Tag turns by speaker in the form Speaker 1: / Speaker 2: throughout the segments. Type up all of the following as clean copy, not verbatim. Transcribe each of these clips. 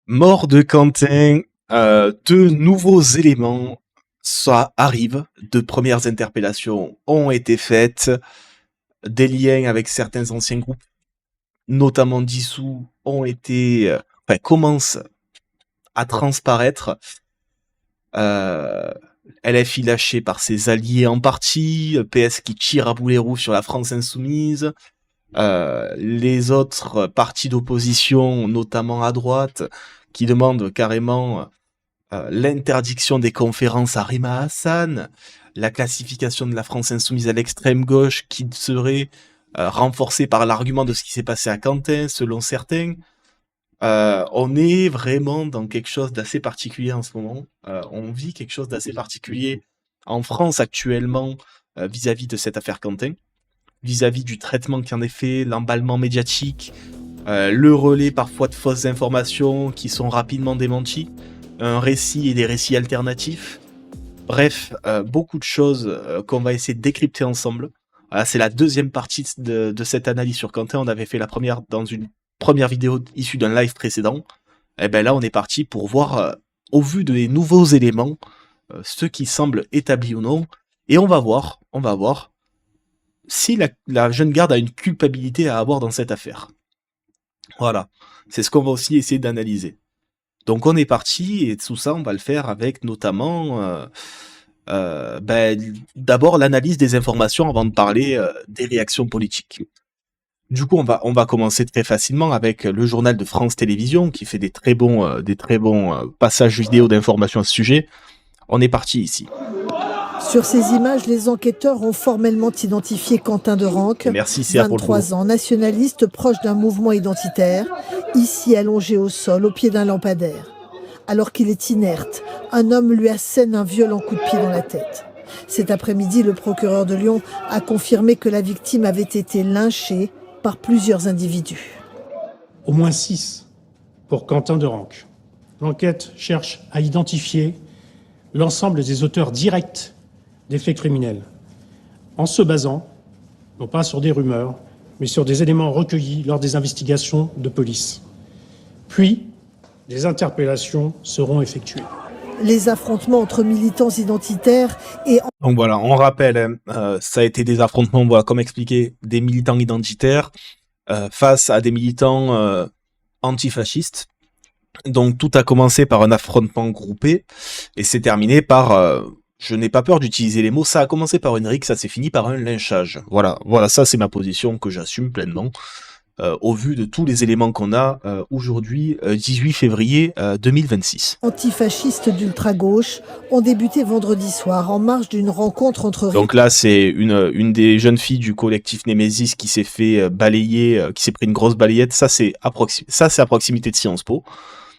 Speaker 1: Mort de Quentin, de nouveaux éléments ça arrive, de premières interpellations ont été faites, des liens avec certains anciens groupes, notamment dissous, ont été, commencent à transparaître. LFI lâché par ses alliés en partie, PS qui tire à boulet rouges sur la France insoumise, les autres partis d'opposition, notamment à droite, qui demandent carrément l'interdiction des conférences à Rima Hassan, la classification de la France insoumise à l'extrême gauche qui serait renforcée par l'argument de ce qui s'est passé à Quentin, selon certains. On est vraiment dans quelque chose d'assez particulier en ce moment. On vit quelque chose d'assez particulier en France actuellement vis-à-vis de cette affaire Quentin, vis-à-vis du traitement qui en est fait, l'emballement médiatique, le relais parfois de fausses informations qui sont rapidement démenties, un récit et des récits alternatifs. Bref, beaucoup de choses qu'on va essayer de décrypter ensemble. Voilà, c'est la deuxième partie de cette analyse sur Quentin. On avait fait la première dans une première vidéo issue d'un live précédent. Et ben là, on est parti pour voir, au vu des nouveaux éléments, ce qui semble établi ou non. Et on va voir si la jeune garde a une culpabilité à avoir dans cette affaire. Voilà, c'est ce qu'on va aussi essayer d'analyser. Donc on est parti, et tout ça, on va le faire avec notamment d'abord l'analyse des informations avant de parler des réactions politiques. Du coup, on va commencer très facilement avec le journal de France Télévisions qui fait des très bons passages vidéo d'informations à ce sujet. On est parti ici.
Speaker 2: Sur ces images, les enquêteurs ont formellement identifié Quentin Derenque,
Speaker 1: Merci, c'est
Speaker 2: 23 ans, nationaliste proche d'un mouvement identitaire, ici allongé au sol, au pied d'un lampadaire. Alors qu'il est inerte, un homme lui assène un violent coup de pied dans la tête. Cet après-midi, le procureur de Lyon a confirmé que la victime avait été lynchée par plusieurs individus.
Speaker 3: Au moins 6 pour Quentin Derenque. L'enquête cherche à identifier l'ensemble des auteurs directs des faits criminels, en se basant, non pas sur des rumeurs, mais sur des éléments recueillis lors des investigations de police. Puis, des interpellations seront effectuées.
Speaker 2: Les affrontements entre militants identitaires et...
Speaker 1: Donc voilà, on rappelle, ça a été des affrontements, voilà, comme expliqué, des militants identitaires face à des militants antifascistes. Donc tout a commencé par un affrontement groupé et c'est terminé par... je n'ai pas peur d'utiliser les mots, ça a commencé par une rixe, ça s'est fini par un lynchage. Voilà, ça c'est ma position que j'assume pleinement. Au vu de tous les éléments qu'on a aujourd'hui, 18 février 2026.
Speaker 2: Antifascistes d'ultra-gauche ont débuté vendredi soir en marge d'une rencontre entre...
Speaker 1: Donc là, c'est une des jeunes filles du collectif Némésis qui s'est fait balayer, qui s'est pris une grosse balayette. Ça, c'est à proximité de Sciences Po.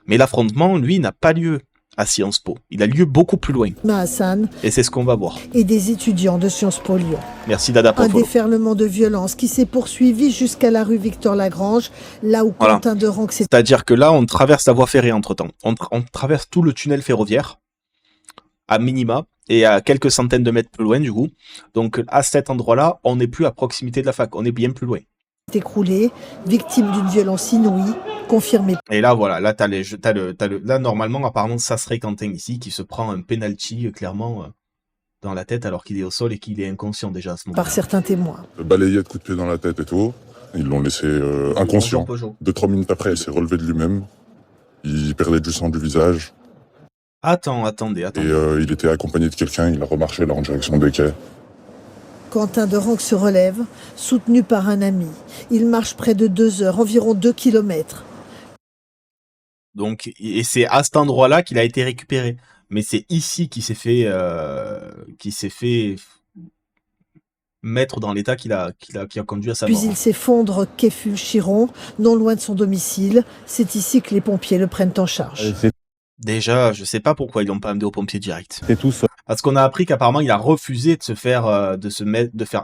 Speaker 1: Mais l'affrontement, lui, n'a pas lieu à Sciences Po. Il a lieu beaucoup plus loin.
Speaker 2: Hassan
Speaker 1: et c'est ce qu'on va voir.
Speaker 2: Et des étudiants de Sciences Po Lyon.
Speaker 1: Merci Dada pour
Speaker 2: un déferlement de violence qui s'est poursuivi jusqu'à la rue Victor-Lagrange, là où Quentin Derenque s'est...
Speaker 1: C'est-à-dire que là, on traverse la voie ferrée entre-temps. On traverse tout le tunnel ferroviaire, à minima, et à quelques centaines de mètres plus loin, du coup. Donc, à cet endroit-là, on n'est plus à proximité de la fac, on est bien plus loin.
Speaker 2: Écroulé, victime d'une violence inouïe, confirmée.
Speaker 1: Et là, voilà, là, là, normalement, apparemment, ça serait Quentin ici, qui se prend un penalty, clairement, dans la tête, alors qu'il est au sol et qu'il est inconscient déjà à ce moment-là.
Speaker 2: Par certains témoins.
Speaker 4: Balayette, coup de pied dans la tête et tout. Ils l'ont laissé inconscient. 2-3 minutes après, il s'est relevé de lui-même. Il perdait du sang du visage.
Speaker 1: Attendez.
Speaker 4: Et il était accompagné de quelqu'un, il a remarché là en direction des quais.
Speaker 2: Quentin Derenque se relève, soutenu par un ami. Il marche près de 2 heures, environ 2 kilomètres.
Speaker 1: Donc, et c'est à cet endroit-là qu'il a été récupéré. Mais c'est ici qu'il s'est fait mettre dans l'état qui a conduit à sa mort.
Speaker 2: Puis il s'effondre quai Fulchiron, non loin de son domicile. C'est ici que les pompiers le prennent en charge.
Speaker 1: Déjà, je sais pas pourquoi ils l'ont pas amené aux pompiers direct.
Speaker 5: C'est tout ça.
Speaker 1: Parce qu'on a appris qu'apparemment il a refusé de se faire mettre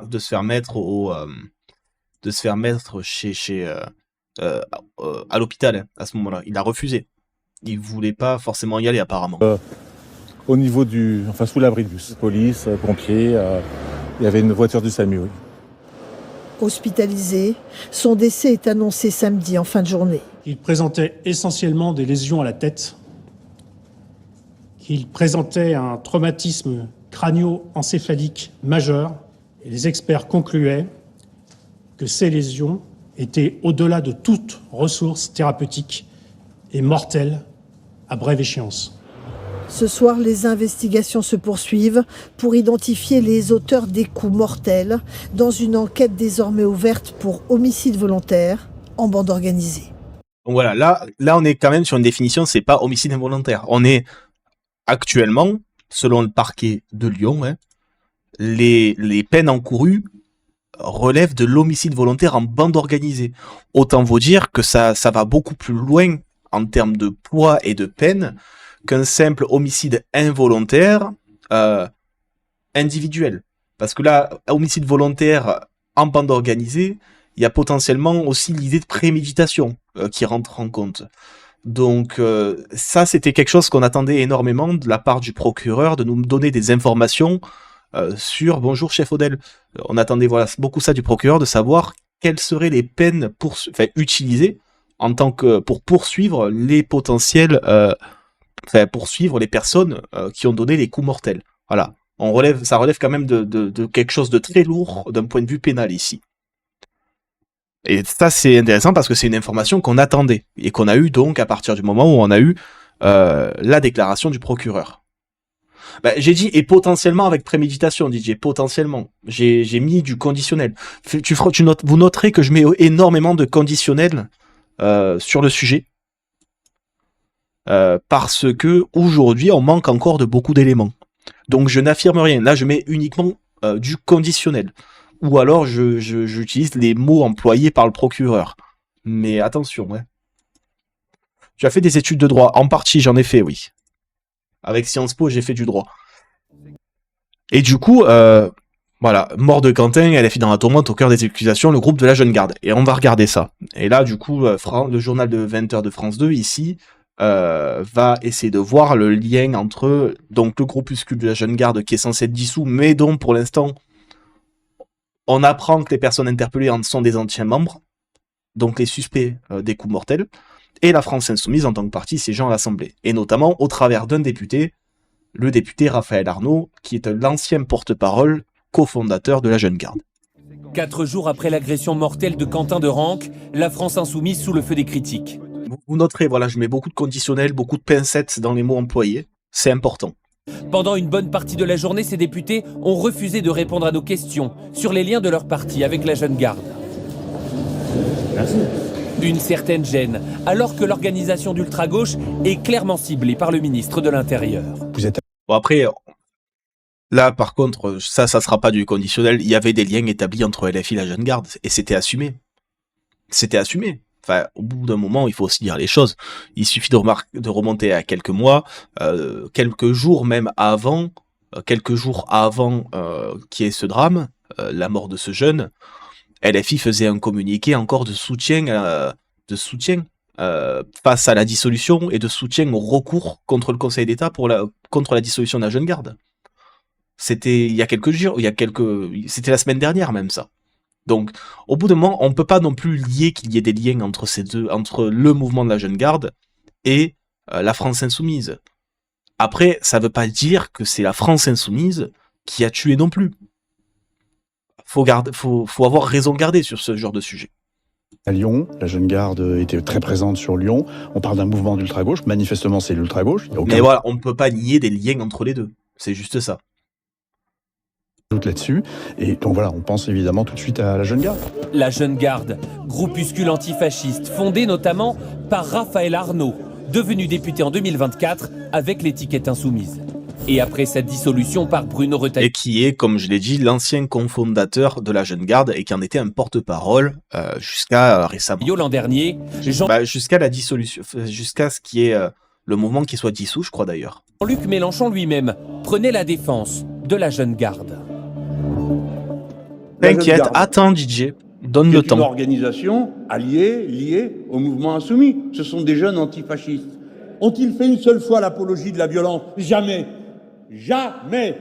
Speaker 1: à l'hôpital hein, à ce moment-là. Il a refusé. Il voulait pas forcément y aller apparemment.
Speaker 5: Au niveau sous l'abri du bus, police, pompiers, il y avait une voiture du SAMU. Oui.
Speaker 2: Hospitalisé, son décès est annoncé samedi en fin de journée.
Speaker 3: Il présentait essentiellement des lésions à la tête, qu'il présentait un traumatisme crânio-encéphalique majeur, et les experts concluaient que ces lésions étaient au-delà de toute ressource thérapeutique et mortelles à brève échéance.
Speaker 2: Ce soir, les investigations se poursuivent pour identifier les auteurs des coups mortels dans une enquête désormais ouverte pour homicide volontaire en bande organisée.
Speaker 1: Donc voilà, là on est quand même sur une définition, c'est pas homicide involontaire. On est actuellement, selon le parquet de Lyon, les peines encourues relèvent de l'homicide volontaire en bande organisée. Autant vous dire que ça va beaucoup plus loin en termes de poids et de peine qu'un simple homicide involontaire individuel. Parce que là, homicide volontaire en bande organisée, il y a potentiellement aussi l'idée de préméditation qui rentre en compte. Donc ça, c'était quelque chose qu'on attendait énormément de la part du procureur, de nous donner des informations sur... Bonjour, chef Odel. On attendait beaucoup ça du procureur, de savoir quelles seraient les peines utilisées en tant que pour poursuivre les potentiels... poursuivre les personnes qui ont donné les coups mortels. Voilà. Ça relève quand même de quelque chose de très lourd d'un point de vue pénal ici. Et ça, c'est intéressant parce que c'est une information qu'on attendait et qu'on a eu donc à partir du moment où on a eu la déclaration du procureur. J'ai dit et potentiellement avec préméditation, DJ, potentiellement. J'ai mis du conditionnel. Vous noterez que je mets énormément de conditionnel sur le sujet. Parce que aujourd'hui on manque encore de beaucoup d'éléments. Donc je n'affirme rien. Là je mets uniquement du conditionnel. Ou alors j'utilise les mots employés par le procureur. Mais attention, Tu as fait des études de droit. En partie j'en ai fait, oui. Avec Sciences Po j'ai fait du droit. Et du coup, voilà, mort de Quentin, elle est fille dans la tourmente au cœur des accusations, le groupe de la Jeune Garde. Et on va regarder ça. Et là du coup, le journal de 20h de France 2 ici... va essayer de voir le lien entre donc le groupuscule de la Jeune Garde qui est censé être dissous, mais dont pour l'instant on apprend que les personnes interpellées en sont des anciens membres, donc les suspects des coups mortels, et la France Insoumise en tant que parti siégeant à l'Assemblée, et notamment au travers d'un député, le député Raphaël Arnaud, qui est l'ancien porte-parole cofondateur de la Jeune Garde.
Speaker 6: 4 jours après l'agression mortelle de Quentin de Ranc, la France Insoumise sous le feu des critiques.
Speaker 1: Vous noterez, voilà, je mets beaucoup de conditionnels, beaucoup de pincettes dans les mots employés. C'est important.
Speaker 6: Pendant une bonne partie de la journée, ces députés ont refusé de répondre à nos questions sur les liens de leur parti avec la Jeune Garde.
Speaker 7: Merci.
Speaker 6: Une certaine gêne, alors que l'organisation d'ultra-gauche est clairement ciblée par le ministre de l'Intérieur.
Speaker 1: Bon après, là par contre, ça sera pas du conditionnel. Il y avait des liens établis entre LFI et la Jeune Garde, et c'était assumé. C'était assumé. Enfin, au bout d'un moment, il faut aussi dire les choses. Il suffit de remonter à quelques mois, quelques jours même avant, qu'il y ait ce drame, la mort de ce jeune. LFI faisait un communiqué encore de soutien face à la dissolution et de soutien au recours contre le Conseil d'État contre la dissolution de la Jeune Garde. C'était il y a quelques jours, c'était la semaine dernière même ça. Donc, au bout d'un moment, on ne peut pas non plus lier qu'il y ait des liens entre entre le mouvement de la Jeune Garde et la France Insoumise. Après, ça ne veut pas dire que c'est la France Insoumise qui a tué non plus. Faut avoir raison garder sur ce genre de sujet.
Speaker 8: À Lyon, la Jeune Garde était très présente sur Lyon. On parle d'un mouvement d'ultra-gauche. Manifestement, c'est l'ultra-gauche.
Speaker 1: Mais voilà, on ne peut pas nier des liens entre les deux. C'est juste ça.
Speaker 8: Là-dessus. Et donc voilà, on pense évidemment tout de suite à la Jeune Garde.
Speaker 6: La Jeune Garde, groupuscule antifasciste, fondé notamment par Raphaël Arnaud, devenu député en 2024 avec l'étiquette insoumise. Et après sa dissolution par Bruno Retailleau.
Speaker 1: Et qui est, comme je l'ai dit, l'ancien cofondateur de la Jeune Garde et qui en était un porte-parole jusqu'à récemment.
Speaker 6: L'an dernier,
Speaker 1: jusqu'à la dissolution, jusqu'à ce qui est le mouvement qui soit dissous, je crois d'ailleurs.
Speaker 6: Jean-Luc Mélenchon lui-même prenait la défense de la Jeune Garde.
Speaker 1: T'inquiète, attends DJ, donne le temps.
Speaker 7: C'est une organisation liée au mouvement insoumis. Ce sont des jeunes antifascistes. Ont-ils fait une seule fois l'apologie de la violence? Jamais. Jamais.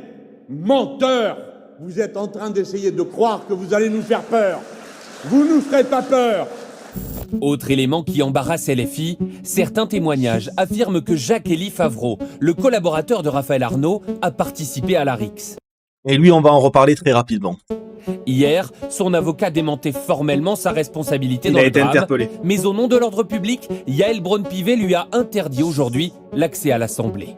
Speaker 7: Menteurs. Vous êtes en train d'essayer de croire que vous allez nous faire peur. Vous nous ferez pas peur.
Speaker 6: Autre élément qui embarrasse LFI, certains témoignages affirment que Jacques-Élie Favreau, le collaborateur de Raphaël Arnaud, a participé à la rixe.
Speaker 1: Et lui, on va en reparler très rapidement.
Speaker 6: Hier, son avocat démentait formellement sa responsabilité
Speaker 1: Il
Speaker 6: dans
Speaker 1: a
Speaker 6: le
Speaker 1: été
Speaker 6: drame,
Speaker 1: interpellé.
Speaker 6: mais au nom de l'ordre public, Yael Braun-Pivet lui a interdit aujourd'hui l'accès à l'Assemblée.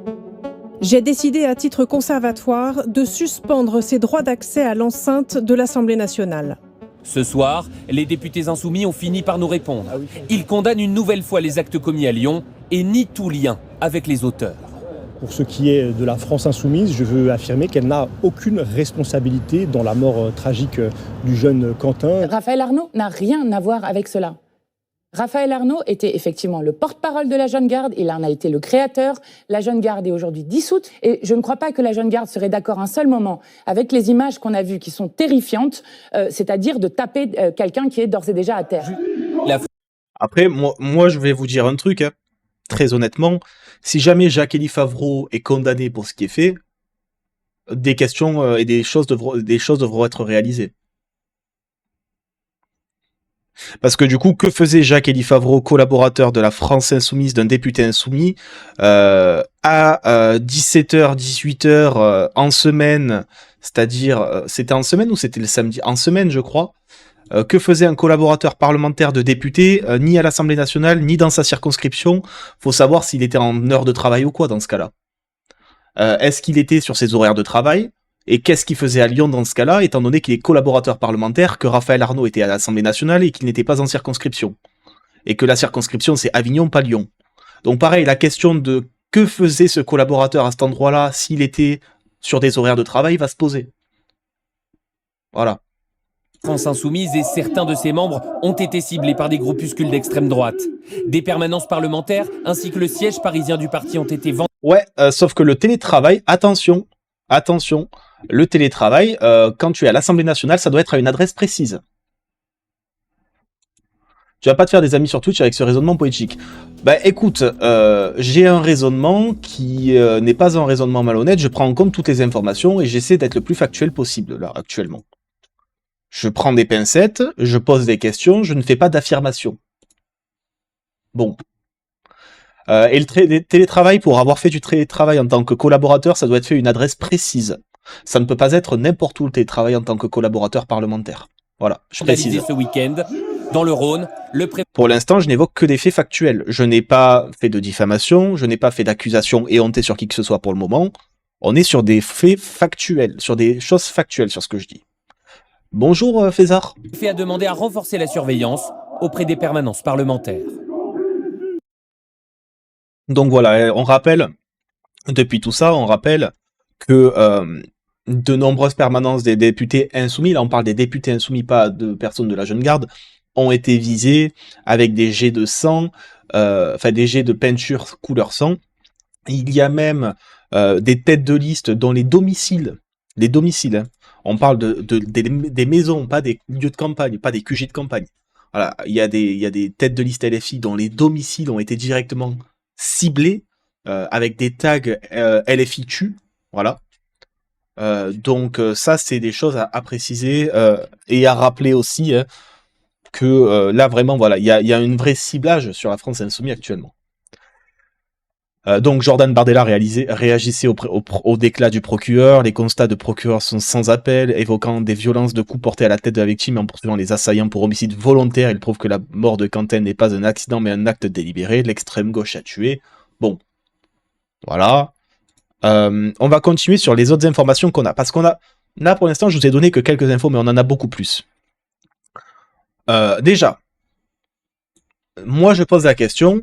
Speaker 9: J'ai décidé à titre conservatoire de suspendre ses droits d'accès à l'enceinte de l'Assemblée nationale.
Speaker 6: Ce soir, les députés insoumis ont fini par nous répondre. Ils condamnent une nouvelle fois les actes commis à Lyon et nient tout lien avec les auteurs.
Speaker 10: Pour ce qui est de la France insoumise, je veux affirmer qu'elle n'a aucune responsabilité dans la mort tragique du jeune Quentin.
Speaker 11: Raphaël Arnaud n'a rien à voir avec cela. Raphaël Arnaud était effectivement le porte-parole de la Jeune Garde, il en a été le créateur. La Jeune Garde est aujourd'hui dissoute et je ne crois pas que la Jeune Garde serait d'accord un seul moment avec les images qu'on a vues qui sont terrifiantes, c'est-à-dire de taper quelqu'un qui est d'ores et déjà à terre.
Speaker 1: Après, moi, je vais vous dire un truc, hein. Très honnêtement, si jamais Jacques-Élie Favreau est condamné pour ce qui est fait, des questions et des choses devront être réalisées. Parce que du coup, que faisait Jacques-Élie Favreau, collaborateur de la France Insoumise, d'un député insoumis, à 17h, 18h en semaine, c'est-à-dire, c'était en semaine ou c'était le samedi? En semaine, je crois. Que faisait un collaborateur parlementaire de député, ni à l'Assemblée nationale, ni dans sa circonscription? Faut savoir s'il était en heure de travail ou quoi dans ce cas-là. Est-ce qu'il était sur ses horaires de travail? Et qu'est-ce qu'il faisait à Lyon dans ce cas-là, étant donné qu'il est collaborateur parlementaire, que Raphaël Arnaud était à l'Assemblée nationale et qu'il n'était pas en circonscription? Et que la circonscription, c'est Avignon, pas Lyon. Donc pareil, la question de que faisait ce collaborateur à cet endroit-là, s'il était sur des horaires de travail, va se poser. Voilà.
Speaker 6: France Insoumise et certains de ses membres ont été ciblés par des groupuscules d'extrême droite. Des permanences parlementaires ainsi que le siège parisien du parti ont été vendus.
Speaker 1: Ouais, sauf que le télétravail, attention, le télétravail, quand tu es à l'Assemblée nationale, ça doit être à une adresse précise. Tu vas pas te faire des amis sur Twitch avec ce raisonnement poétique. Bah écoute, j'ai un raisonnement qui n'est pas un raisonnement malhonnête, je prends en compte toutes les informations et j'essaie d'être le plus factuel possible, là, actuellement. Je prends des pincettes, je pose des questions, je ne fais pas d'affirmation. Bon. Et le télétravail, pour avoir fait du télétravail en tant que collaborateur, ça doit être fait à une adresse précise. Ça ne peut pas être n'importe où le télétravail en tant que collaborateur parlementaire. Voilà, je précise.
Speaker 6: Ce week-end, dans le Rhône,
Speaker 1: Pour l'instant, je n'évoque que des faits factuels. Je n'ai pas fait de diffamation, je n'ai pas fait d'accusation éhontée sur qui que ce soit pour le moment. On est sur des faits factuels, sur des choses factuelles sur ce que je dis. Bonjour Fézard.
Speaker 6: Le préfet a demandé à renforcer la surveillance auprès des permanences parlementaires.
Speaker 1: Donc voilà, on rappelle, depuis tout ça, on rappelle que de nombreuses permanences des députés insoumis, là on parle des députés insoumis, pas de personnes de la Jeune Garde, ont été visées avec des jets de sang, enfin des jets de peinture couleur sang. Il y a même des têtes de liste dont les domiciles, hein, on parle des maisons, pas des lieux de campagne, pas des QG de campagne. Voilà, il y a des têtes de liste LFI dont les domiciles ont été directement ciblés avec des tags LFI tue, voilà. Donc ça, c'est des choses à préciser et à rappeler aussi hein, que là, vraiment, voilà, il y a un vrai ciblage sur la France Insoumise actuellement. Donc Jordan Bardella réagissait au déclat du procureur. Les constats de procureur sont sans appel, évoquant des violences de coups portés à la tête de la victime en poursuivant les assaillants pour homicide volontaire. Il prouve que la mort de Quentin n'est pas un accident mais un acte délibéré. L'extrême gauche a tué. Bon, voilà. On va continuer sur les autres informations qu'on a. Parce qu'on a... Là, pour l'instant, je vous ai donné que quelques infos, mais on en a beaucoup plus. Déjà, moi, je pose la question...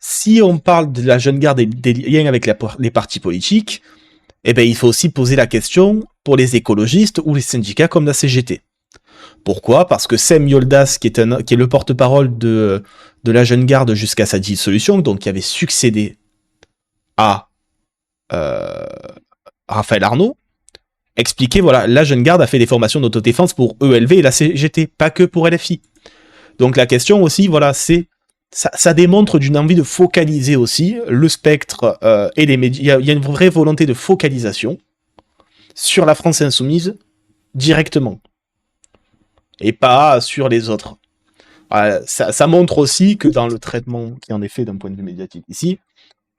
Speaker 1: Si on parle de la Jeune Garde et des liens avec les partis politiques, eh ben, il faut aussi poser la question pour les écologistes ou les syndicats comme la CGT. Pourquoi? Parce que Sem Yoldas, qui est le porte-parole de la Jeune Garde jusqu'à sa dissolution, donc qui avait succédé à Raphaël Arnaud, expliquait, voilà, la Jeune Garde a fait des formations d'autodéfense pour ELV et la CGT, pas que pour LFI. Donc la question aussi, voilà, c'est ça démontre d'une envie de focaliser aussi le spectre et les médias. Il y a une vraie volonté de focalisation sur la France Insoumise directement. et pas sur les autres. Ça montre aussi que dans le traitement qui en est fait d'un point de vue médiatique ici,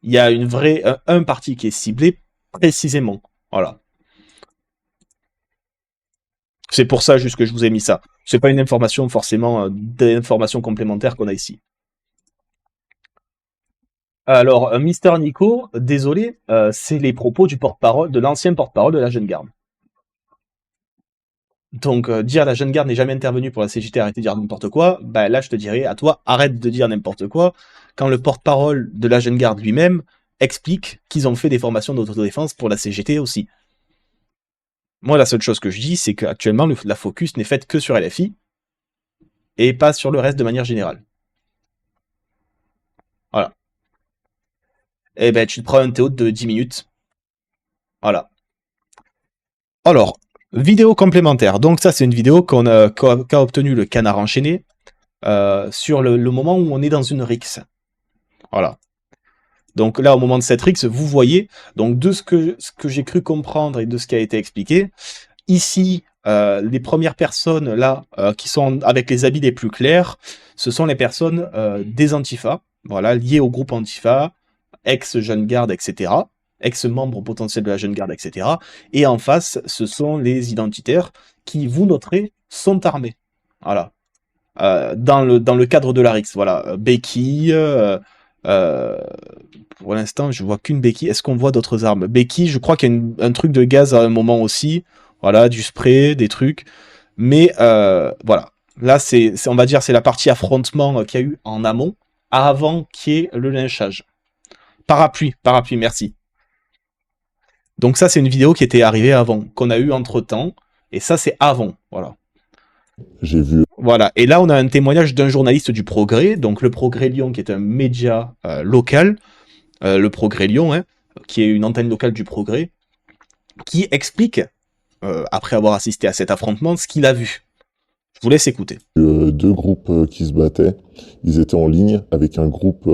Speaker 1: il y a un parti qui est ciblé précisément. Voilà. C'est pour ça juste que je vous ai mis ça. C'est pas une information forcément d'information complémentaire qu'on a ici. Alors, Mister Nico, désolé, c'est les propos du porte-parole, de l'ancien porte-parole de la Jeune Garde. Donc, dire la Jeune Garde n'est jamais intervenue pour la CGT, arrêtez de dire n'importe quoi, bah là je te dirais à toi, arrête de dire n'importe quoi, quand le porte-parole de la Jeune Garde lui-même explique qu'ils ont fait des formations d'autodéfense pour la CGT aussi. Moi, la seule chose que je dis, c'est qu'actuellement, la focus n'est faite que sur LFI, et pas sur le reste de manière générale. Voilà. Et ben, tu te prends un théâtre de 10 minutes. Voilà. Alors, vidéo complémentaire. Donc ça, c'est une vidéo qu'a obtenu le Canard enchaîné sur le moment où on est dans une rixe. Voilà. Donc là, au moment de cette rixe, vous voyez, donc de ce que j'ai cru comprendre et de ce qui a été expliqué, ici, les premières personnes là qui sont avec les habits les plus clairs, ce sont les personnes des Antifa, voilà, liées au groupe Antifa, ex-Jeune Garde, etc., ex-membres potentiels de la Jeune Garde, etc. Et en face, ce sont les identitaires qui, vous noterez, sont armés. Voilà. Dans le cadre de la rixe, voilà. Béquille, pour l'instant, je vois qu'une béquille. Est-ce qu'on voit d'autres armes? Béquille, je crois qu'il y a un truc de gaz à un moment aussi. Voilà, du spray, des trucs. Mais voilà. Là, on va dire, c'est la partie affrontement qu'il y a eu en amont, avant qu'il y ait le lynchage. Parapluie, merci. Donc ça, c'est une vidéo qui était arrivée avant, qu'on a eu entre-temps. Et ça, c'est avant, voilà.
Speaker 4: J'ai vu.
Speaker 1: Voilà, et là, on a un témoignage d'un journaliste du Progrès, donc le Progrès Lyon, qui est un média local, le Progrès Lyon, hein, qui est une antenne locale du Progrès, qui explique, après avoir assisté à cet affrontement, ce qu'il a vu. Je vous laisse écouter.
Speaker 4: Deux groupes qui se battaient. Ils étaient en ligne avec un groupe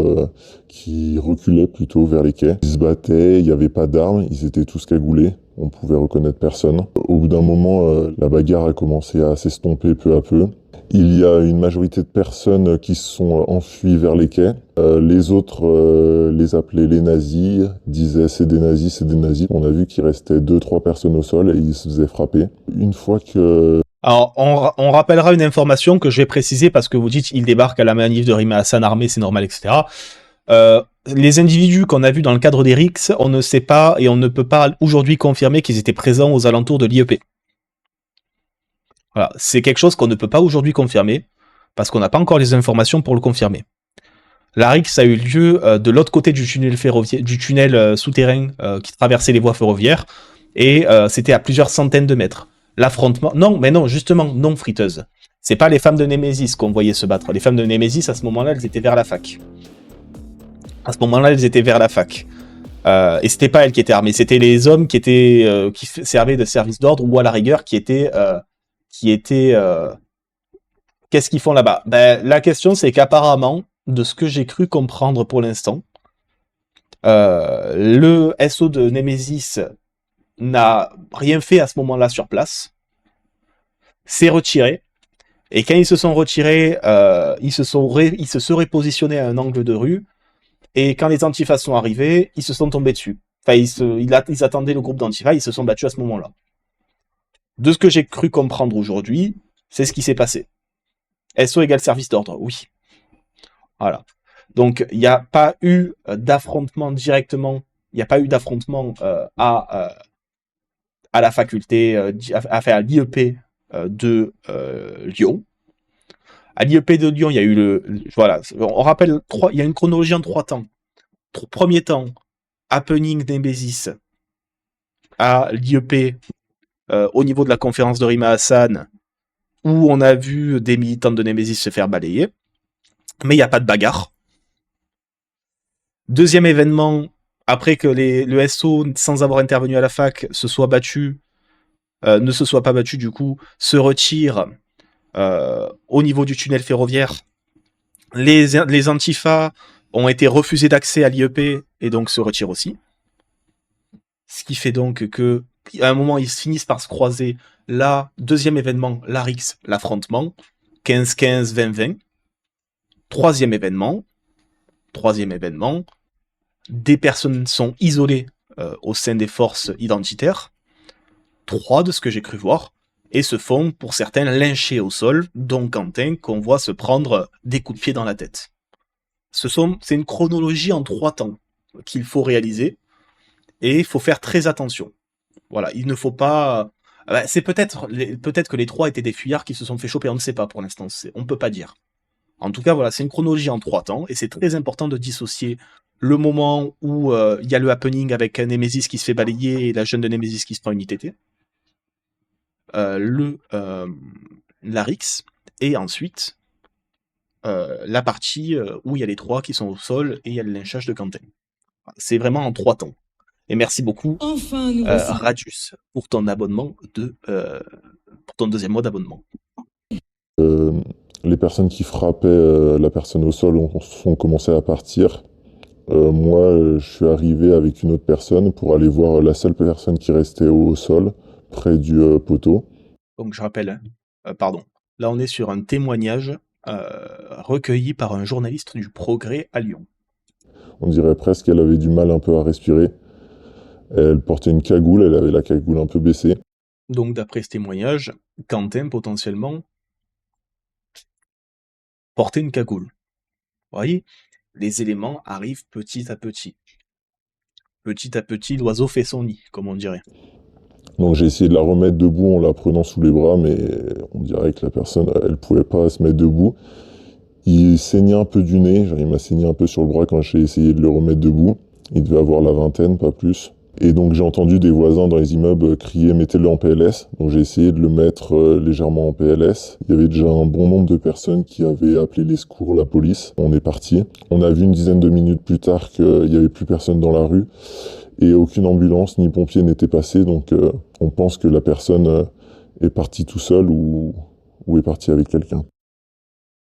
Speaker 4: qui reculait plutôt vers les quais. Ils se battaient, il n'y avait pas d'armes, ils étaient tous cagoulés. On pouvait reconnaître personne. Au bout d'un moment, la bagarre a commencé à s'estomper peu à peu. Il y a une majorité de personnes qui se sont enfuies vers les quais. Les autres les appelaient les nazis, disaient c'est des nazis, c'est des nazis. On a vu qu'il restait 2-3 personnes au sol et ils se faisaient frapper. Une fois que...
Speaker 1: Alors, on rappellera une information que je vais préciser parce que vous dites il débarque à la manif de Rima Hassan armé, c'est normal, etc. Les individus qu'on a vus dans le cadre des RIX, on ne sait pas et on ne peut pas aujourd'hui confirmer qu'ils étaient présents aux alentours de l'IEP. Voilà, c'est quelque chose qu'on ne peut pas aujourd'hui confirmer parce qu'on n'a pas encore les informations pour le confirmer. La RIX a eu lieu de l'autre côté du tunnel ferroviaire, du tunnel souterrain qui traversait les voies ferroviaires et c'était à plusieurs centaines de mètres. L'affrontement... Non, mais non, justement, non, friteuse. C'est pas les femmes de Némésis qu'on voyait se battre. Les femmes de Némésis, à ce moment-là, elles étaient vers la fac. À ce moment-là, elles étaient vers la fac. Et c'était pas elles qui étaient armées, c'était les hommes qui servaient de service d'ordre ou à la rigueur qui étaient... Qu'est-ce qu'ils font là-bas? Ben, la question, c'est qu'apparemment, de ce que j'ai cru comprendre pour l'instant, le SO de Némésis n'a rien fait à ce moment-là sur place, s'est retiré, et quand ils se sont retirés, ils se seraient positionnés à un angle de rue, et quand les Antifas sont arrivés, ils se sont tombés dessus. Enfin, ils attendaient le groupe d'Antifa, ils se sont battus à ce moment-là. De ce que j'ai cru comprendre aujourd'hui, c'est ce qui s'est passé. SO égale service d'ordre, oui. Voilà. Donc, il n'y a pas eu d'affrontement directement, il n'y a pas eu d'affrontement à la faculté, à l'IEP de Lyon. À l'IEP de Lyon, il y a eu voilà, on rappelle, il y a une chronologie en 3 temps. Premier temps, happening Némésis à l'IEP au niveau de la conférence de Rima Hassan, où on a vu des militants de Némésis se faire balayer, mais il n'y a pas de bagarre. Deuxième événement, après que le SO, sans avoir intervenu à la fac, ne se soit pas battu du coup, se retire au niveau du tunnel ferroviaire. Les Antifa ont été refusés d'accès à l'IEP et donc se retirent aussi. Ce qui fait donc que à un moment, ils finissent par se croiser. Là, deuxième événement, l'Arix, l'affrontement, 15-15, 20-20. Troisième événement, des personnes sont isolées au sein des forces identitaires, 3 de ce que j'ai cru voir, et se font, pour certains, lyncher au sol, dont Quentin, qu'on voit se prendre des coups de pied dans la tête. C'est une chronologie en 3 temps qu'il faut réaliser, et il faut faire très attention. Voilà, il ne faut pas... c'est peut-être que les 3 étaient des fuyards qui se sont fait choper, on ne sait pas pour l'instant, on ne peut pas dire. En tout cas, voilà, c'est une chronologie en 3 temps, et c'est très important de dissocier le moment où il y a le happening avec Nemesis qui se fait balayer et la jeune de Nemesis qui se prend une ITT, l'Arix, et ensuite la partie où il y a les 3 qui sont au sol et il y a le lynchage de Quentin. C'est vraiment en 3 temps. Et merci beaucoup, Radius, pour ton abonnement pour ton 2e mois d'abonnement.
Speaker 4: Les personnes qui frappaient la personne au sol ont commencé à partir. Moi, je suis arrivé avec une autre personne pour aller voir la seule personne qui restait au sol, près du poteau.
Speaker 1: Donc je rappelle, pardon, là on est sur un témoignage recueilli par un journaliste du Progrès à Lyon.
Speaker 4: On dirait presque qu'elle avait du mal un peu à respirer. Elle portait une cagoule, elle avait la cagoule un peu baissée.
Speaker 1: Donc d'après ce témoignage, Quentin potentiellement portait une cagoule. Vous voyez, les éléments arrivent petit à petit. Petit à petit, l'oiseau fait son nid, comme on dirait.
Speaker 4: Donc j'ai essayé de la remettre debout en la prenant sous les bras, mais on dirait que la personne, elle pouvait pas se mettre debout. Il saignait un peu du nez, il m'a saigné un peu sur le bras quand j'ai essayé de le remettre debout. Il devait avoir la vingtaine, pas plus. Et donc j'ai entendu des voisins dans les immeubles crier « mettez-le en PLS ». Donc j'ai essayé de le mettre légèrement en PLS. Il y avait déjà un bon nombre de personnes qui avaient appelé les secours, la police. On est parti. On a vu une dizaine de minutes plus tard qu'il n'y avait plus personne dans la rue. Et aucune ambulance ni pompier n'était passé. Donc on pense que la personne est partie tout seul ou est partie avec quelqu'un.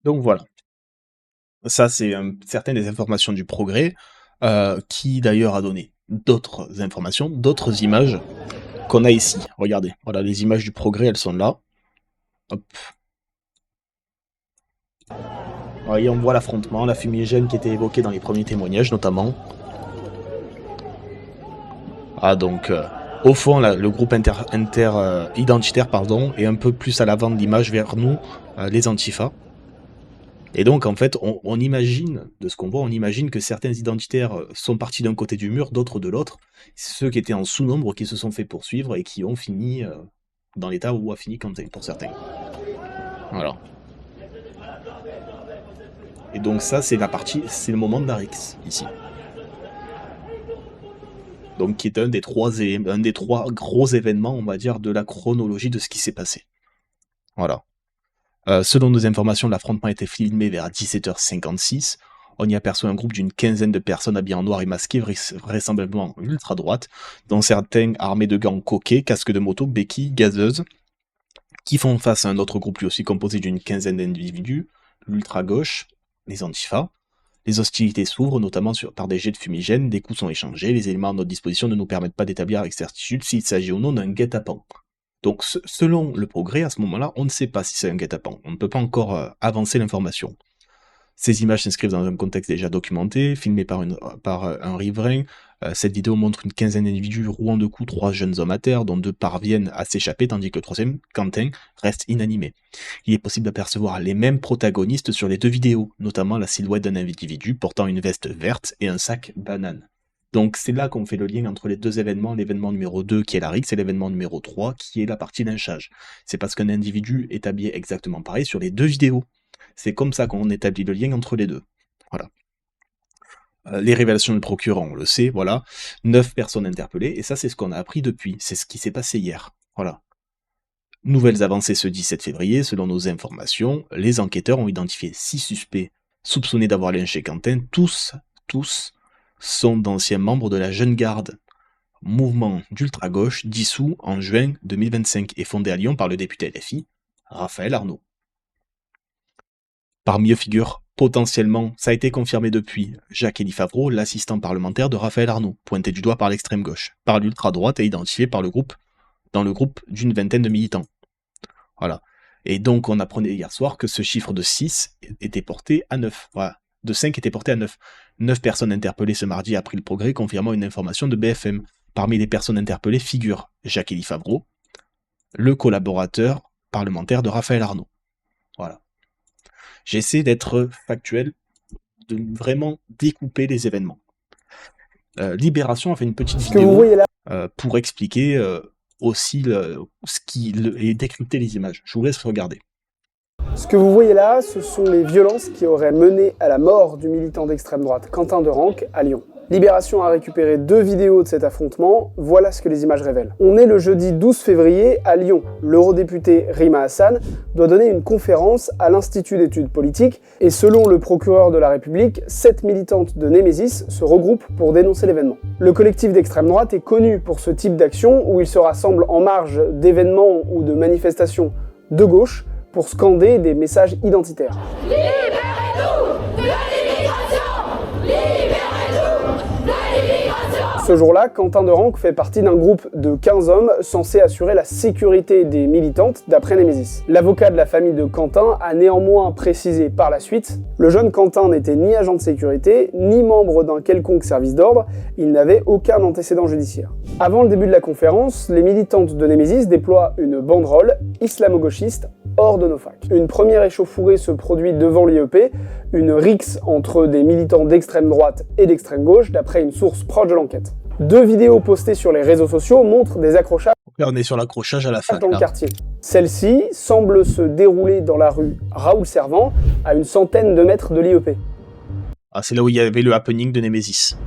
Speaker 1: Donc voilà. Ça, c'est certaines des informations du Progrès, qui d'ailleurs a donné d'autres informations, d'autres images qu'on a ici. Regardez, voilà, les images du Progrès, elles sont là. Hop. Vous voyez, on voit l'affrontement, la fumigène qui était évoquée dans les premiers témoignages, notamment. Ah, donc, au fond, là, le groupe identitaire, est un peu plus à l'avant de l'image vers nous, les Antifa. Et donc, en fait, on imagine, de ce qu'on voit, on imagine que certains identitaires sont partis d'un côté du mur, d'autres de l'autre. Ceux qui étaient en sous-nombre, qui se sont fait poursuivre et qui ont fini dans l'état où a fini Quentin, pour certains. Voilà. Et donc ça, c'est le moment de l'Arix, ici. Donc, qui est un des trois gros événements, on va dire, de la chronologie de ce qui s'est passé. Voilà. Selon nos informations, l'affrontement a été filmé vers 17h56. On y aperçoit un groupe d'une quinzaine de personnes habillées en noir et masquées, vraisemblablement ultra-droite, dont certains armés de gants coquets, casques de moto, béquilles, gazeuses, qui font face à un autre groupe lui aussi composé d'une quinzaine d'individus, l'ultra-gauche, les Antifa. Les hostilités s'ouvrent, notamment par des jets de fumigène, des coups sont échangés, les éléments à notre disposition ne nous permettent pas d'établir avec certitude s'il s'agit ou non d'un guet-apens. Donc, selon le Progrès, à ce moment-là, on ne sait pas si c'est un guet-apens. On ne peut pas encore avancer l'information. Ces images s'inscrivent dans un contexte déjà documenté, filmé par un riverain. Cette vidéo montre une quinzaine d'individus rouant de coups 3 jeunes hommes à terre, dont 2 parviennent à s'échapper, tandis que le troisième, Quentin, reste inanimé. Il est possible d'apercevoir les mêmes protagonistes sur les 2 vidéos, notamment la silhouette d'un individu portant une veste verte et un sac banane. Donc c'est là qu'on fait le lien entre les 2 événements, l'événement numéro 2 qui est l'Arix et l'événement numéro 3 qui est la partie lynchage. C'est parce qu'un individu est habillé exactement pareil sur les 2 vidéos. C'est comme ça qu'on établit le lien entre les 2. Voilà. Les révélations du procureur, on le sait, voilà. 9 personnes interpellées, et ça c'est ce qu'on a appris depuis, c'est ce qui s'est passé hier. Voilà. Nouvelles avancées ce 17 février, selon nos informations, les enquêteurs ont identifié 6 suspects soupçonnés d'avoir lynché Quentin, tous sont d'anciens membres de la Jeune Garde, mouvement d'ultra-gauche dissous en juin 2025 et fondé à Lyon par le député LFI, Raphaël Arnaud. Parmi eux figure potentiellement, ça a été confirmé depuis, Jacques-Élie Favreau, l'assistant parlementaire de Raphaël Arnaud, pointé du doigt par l'extrême gauche, par l'ultra-droite et identifié par le groupe dans le groupe d'une vingtaine de militants. Voilà. Et donc, on apprenait hier soir que ce chiffre de 6 était porté à 9. Voilà. De 5 était porté à 9. 9 personnes interpellées ce mardi après le Progrès, confirmant une information de BFM. Parmi les personnes interpellées figure Jacques-Élie Favreau, le collaborateur parlementaire de Raphaël Arnaud. Voilà. J'essaie d'être factuel, de vraiment découper les événements. Libération a fait une petite vidéo pour expliquer aussi et décrypter les images. Je vous laisse regarder.
Speaker 12: Ce que vous voyez là, ce sont les violences qui auraient mené à la mort du militant d'extrême droite Quentin Derenque à Lyon. Libération a récupéré 2 vidéos de cet affrontement, voilà ce que les images révèlent. On est le jeudi 12 février à Lyon. L'eurodéputé Rima Hassan doit donner une conférence à l'Institut d'études politiques et selon le procureur de la République, 7 militantes de Némésis se regroupent pour dénoncer l'événement. Le collectif d'extrême droite est connu pour ce type d'action où il se rassemble en marge d'événements ou de manifestations de gauche pour scander des messages identitaires. Libérez-nous de l'immigration! Libérez-nous de l'immigration! Ce jour-là, Quentin Derenque fait partie d'un groupe de 15 hommes censés assurer la sécurité des militantes d'après Némésis. L'avocat de la famille de Quentin a néanmoins précisé par la suite « Le jeune Quentin n'était ni agent de sécurité, ni membre d'un quelconque service d'ordre, il n'avait aucun antécédent judiciaire. » Avant le début de la conférence, les militantes de Némésis déploient une banderole islamo-gauchiste hors de nos facs. Une première échauffourée se produit devant l'IEP, une rixe entre des militants d'extrême droite et d'extrême gauche, d'après une source proche de l'enquête. 2 vidéos postées sur les réseaux sociaux montrent des accrochages
Speaker 1: Là, on est sur l'accrochage à la fin.
Speaker 12: dans le quartier. Celle-ci semble se dérouler dans la rue Raoul-Servant, à une centaine de mètres de l'IEP.
Speaker 1: Ah, c'est là où il y avait le happening de Némésis.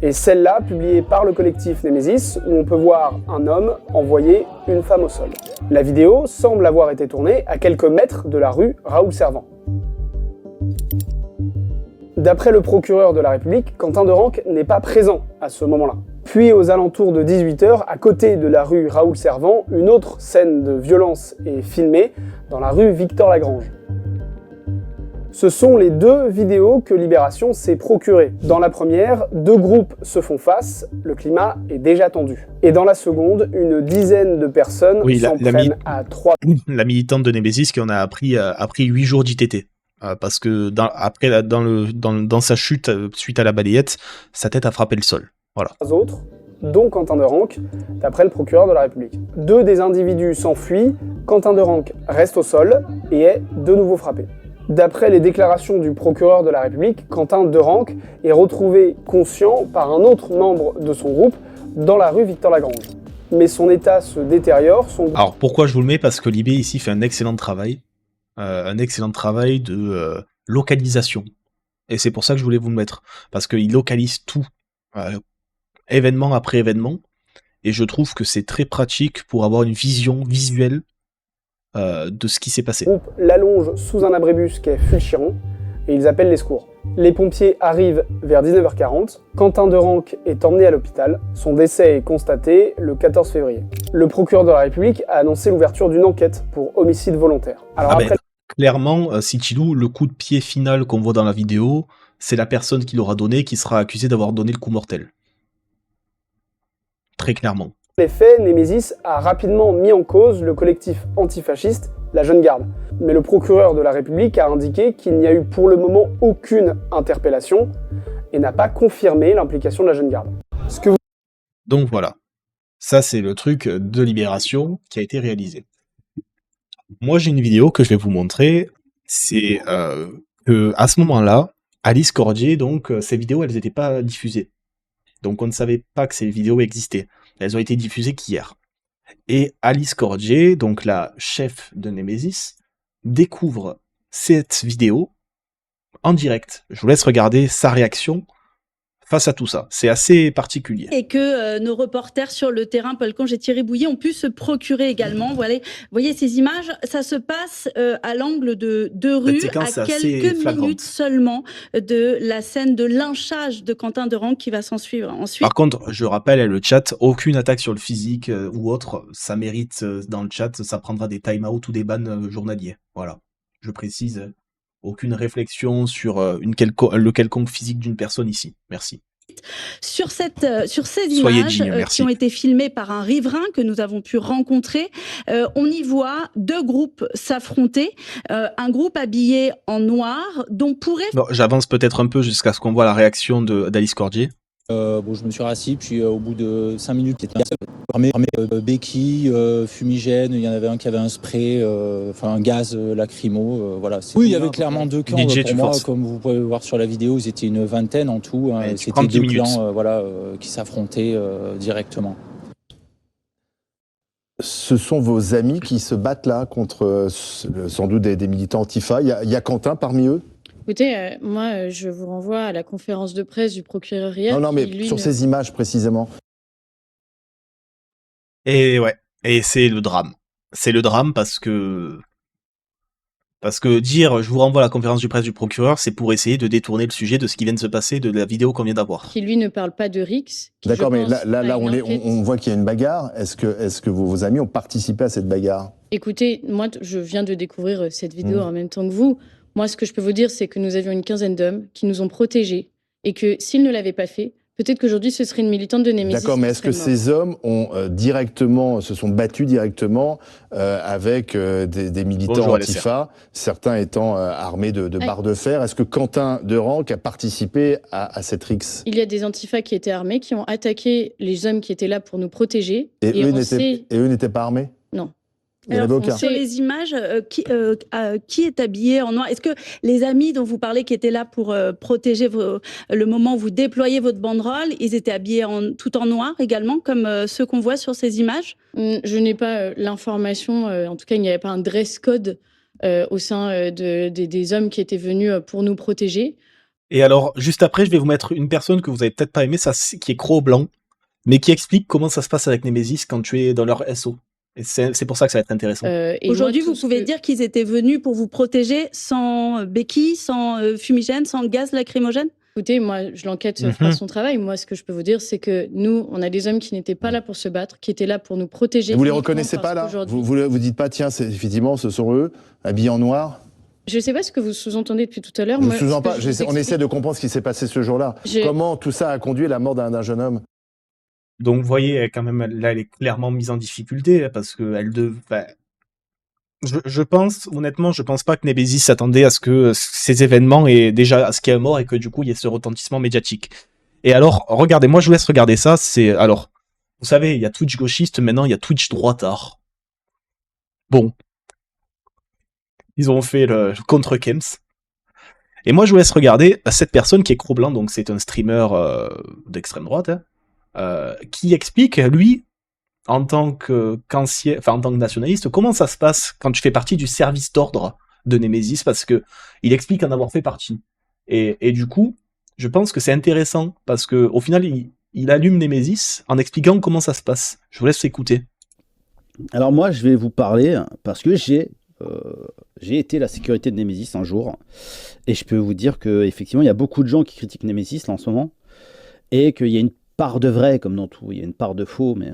Speaker 12: Et celle-là, publiée par le collectif Némésis, où on peut voir un homme envoyer une femme au sol. La vidéo semble avoir été tournée à quelques mètres de la rue Raoul-Servant. D'après le procureur de la République, Quentin Derenque n'est pas présent à ce moment-là. Puis, aux alentours de 18h, à côté de la rue Raoul-Servant, une autre scène de violence est filmée dans la rue Victor-Lagrange. Ce sont les 2 vidéos que Libération s'est procurées. Dans la première, 2 groupes se font face, le climat est déjà tendu. Et dans la seconde, une dizaine de personnes s'en prennent à 3.
Speaker 1: La militante de Némésis qui en a appris 8 jours d'ITT. Parce que dans sa chute suite à la balayette, sa tête a frappé le sol. Voilà.
Speaker 12: Autres, dont Quentin Derenque, d'après le procureur de la République. 2 des individus s'enfuient, Quentin Derenque reste au sol et est de nouveau frappé. D'après les déclarations du procureur de la République, Quentin Derenque est retrouvé conscient par un autre membre de son groupe dans la rue Victor-Lagrange. Mais son état se détériore.
Speaker 1: Alors pourquoi je vous le mets? Parce que Libé ici fait un excellent travail de localisation. Et c'est pour ça que je voulais vous le mettre. Parce qu'il localise tout, événement après événement. Et je trouve que c'est très pratique pour avoir une vision visuelle de ce qui s'est passé.
Speaker 12: Le groupe l'allonge sous un abribus qui est fulgurant et ils appellent les secours. Les pompiers arrivent vers 19h40. Quentin Derenque est emmené à l'hôpital. Son décès est constaté le 14 février. Le procureur de la République a annoncé l'ouverture d'une enquête pour homicide volontaire. Alors
Speaker 1: clairement, Sichilou, le coup de pied final qu'on voit dans la vidéo, c'est la personne qui l'aura donné qui sera accusée d'avoir donné le coup mortel. Très clairement.
Speaker 12: Les faits, Némésis a rapidement mis en cause le collectif antifasciste, la Jeune Garde. Mais le procureur de la République a indiqué qu'il n'y a eu pour le moment aucune interpellation et n'a pas confirmé l'implication de la Jeune Garde.
Speaker 1: Donc voilà, ça c'est le truc de Libération qui a été réalisé. Moi j'ai une vidéo que je vais vous montrer, c'est que à ce moment-là, Alice Cordier, donc ces vidéos elles n'étaient pas diffusées. Donc on ne savait pas que ces vidéos existaient. Elles ont été diffusées qu'hier. Et Alice Cordier, donc la chef de Némésis, découvre cette vidéo en direct. Je vous laisse regarder sa réaction face à tout ça. C'est assez particulier.
Speaker 13: Et que nos reporters sur le terrain, Paul Conge et Thierry Bouillet, ont pu se procurer également. Voilà. Vous voyez ces images, ça se passe à l'angle de 2 rues, à quelques minutes seulement de la scène de lynchage de Quentin Derenque qui va s'en suivre. Ensuite...
Speaker 1: Par contre, je rappelle le chat, aucune attaque sur le physique ou autre, ça mérite dans le chat, ça prendra des time-out ou des bans journaliers. Voilà, je précise. Aucune réflexion sur le quelconque physique d'une personne ici. Merci.
Speaker 13: Sur ces images qui ont été filmées par un riverain que nous avons pu rencontrer, on y voit deux groupes s'affronter. Un groupe habillé en noir dont pourrait...
Speaker 1: Bon, j'avance peut-être un peu jusqu'à ce qu'on voit la réaction d'Alice Cordier.
Speaker 14: Je me suis rassis, puis au bout de 5 minutes, c'était armé béquilles, fumigène, il y en avait un qui avait un spray, un gaz lacrymo, voilà. Oui, il y avait clairement deux camps pour moi, comme vous pouvez voir sur la vidéo, ils étaient une vingtaine en tout, c'était deux clans qui s'affrontaient directement.
Speaker 15: Ce sont vos amis qui se battent là contre sans doute des militants Antifa. Il y a Quentin parmi eux?
Speaker 16: Écoutez, moi, je vous renvoie à la conférence de presse du procureur hier.
Speaker 15: Non, mais sur ces images précisément.
Speaker 1: Et ouais, et c'est le drame. C'est le drame parce que dire je vous renvoie à la conférence de presse du procureur, c'est pour essayer de détourner le sujet de ce qui vient de se passer, de la vidéo qu'on vient d'avoir.
Speaker 16: Qui lui ne parle pas de Rix.
Speaker 15: D'accord, mais là on voit qu'il y a une bagarre. Est-ce que vos amis ont participé à cette bagarre?
Speaker 16: Écoutez, moi, je viens de découvrir cette vidéo en même temps que vous. Moi, ce que je peux vous dire, c'est que nous avions une quinzaine d'hommes qui nous ont protégés et que s'ils ne l'avaient pas fait, peut-être qu'aujourd'hui, ce serait une militante de Némésis.
Speaker 15: D'accord, mais est-ce que ces hommes ont se sont battus directement avec des militants Antifa, certains étant armés de barres de fer? Est-ce que Quentin Derenque a participé à cette rixe?
Speaker 16: Il y a des Antifa qui étaient armés, qui ont attaqué les hommes qui étaient là pour nous protéger.
Speaker 15: Et eux n'étaient pas armés?
Speaker 16: Non.
Speaker 13: Alors, sur les images, qui est habillé en noir? Est-ce que les amis dont vous parlez qui étaient là pour protéger le moment où vous déployez votre banderole, ils étaient habillés tout en noir également, comme ceux qu'on voit sur ces images?
Speaker 16: Je n'ai pas l'information, en tout cas il n'y avait pas un dress code au sein des hommes qui étaient venus pour nous protéger.
Speaker 1: Et alors, juste après, je vais vous mettre une personne que vous avez peut-être pas aimée, qui est Cro-Blanc, mais qui explique comment ça se passe avec Némésis quand tu es dans leur SO. Et c'est pour ça que ça va être intéressant.
Speaker 13: Aujourd'hui, vous pouvez dire qu'ils étaient venus pour vous protéger sans béquilles, sans fumigène, sans gaz lacrymogène?
Speaker 16: Écoutez, moi, l'enquête fera son travail. Moi, ce que je peux vous dire, c'est que nous, on a des hommes qui n'étaient pas là pour se battre, qui étaient là pour nous protéger.
Speaker 15: Et vous les reconnaissez pas là? Vous dites pas, tiens, effectivement, ce sont eux, habillés en noir?
Speaker 16: Je ne sais pas ce que vous sous-entendez depuis tout à l'heure.
Speaker 15: On essaie de comprendre ce qui s'est passé ce jour-là. Comment tout ça a conduit à la mort d'un jeune homme?
Speaker 1: Donc, vous voyez, quand même, là, elle est clairement mise en difficulté, parce que je pense, honnêtement, je pense pas que Némésis s'attendait à ce que ces événements aient déjà, à ce qu'il y ait un mort et que du coup, il y ait ce retentissement médiatique. Et alors, regardez, moi, je vous laisse regarder ça, alors, vous savez, il y a Twitch gauchiste, maintenant, il y a Twitch droitard. Bon. Ils ont fait le contre Kems. Et moi, je vous laisse regarder cette personne qui est Cro-Blanc, donc c'est un streamer d'extrême droite, qui explique, lui, en tant que nationaliste, comment ça se passe quand tu fais partie du service d'ordre de Némésis, parce que il explique en avoir fait partie. Et du coup, je pense que c'est intéressant, parce que au final, il allume Némésis en expliquant comment ça se passe. Je vous laisse écouter.
Speaker 17: Alors moi, je vais vous parler, parce que j'ai été la sécurité de Némésis un jour, et je peux vous dire qu'effectivement, il y a beaucoup de gens qui critiquent Némésis là en ce moment, et qu'il y a une part de vrai, comme dans tout, il y a une part de faux, mais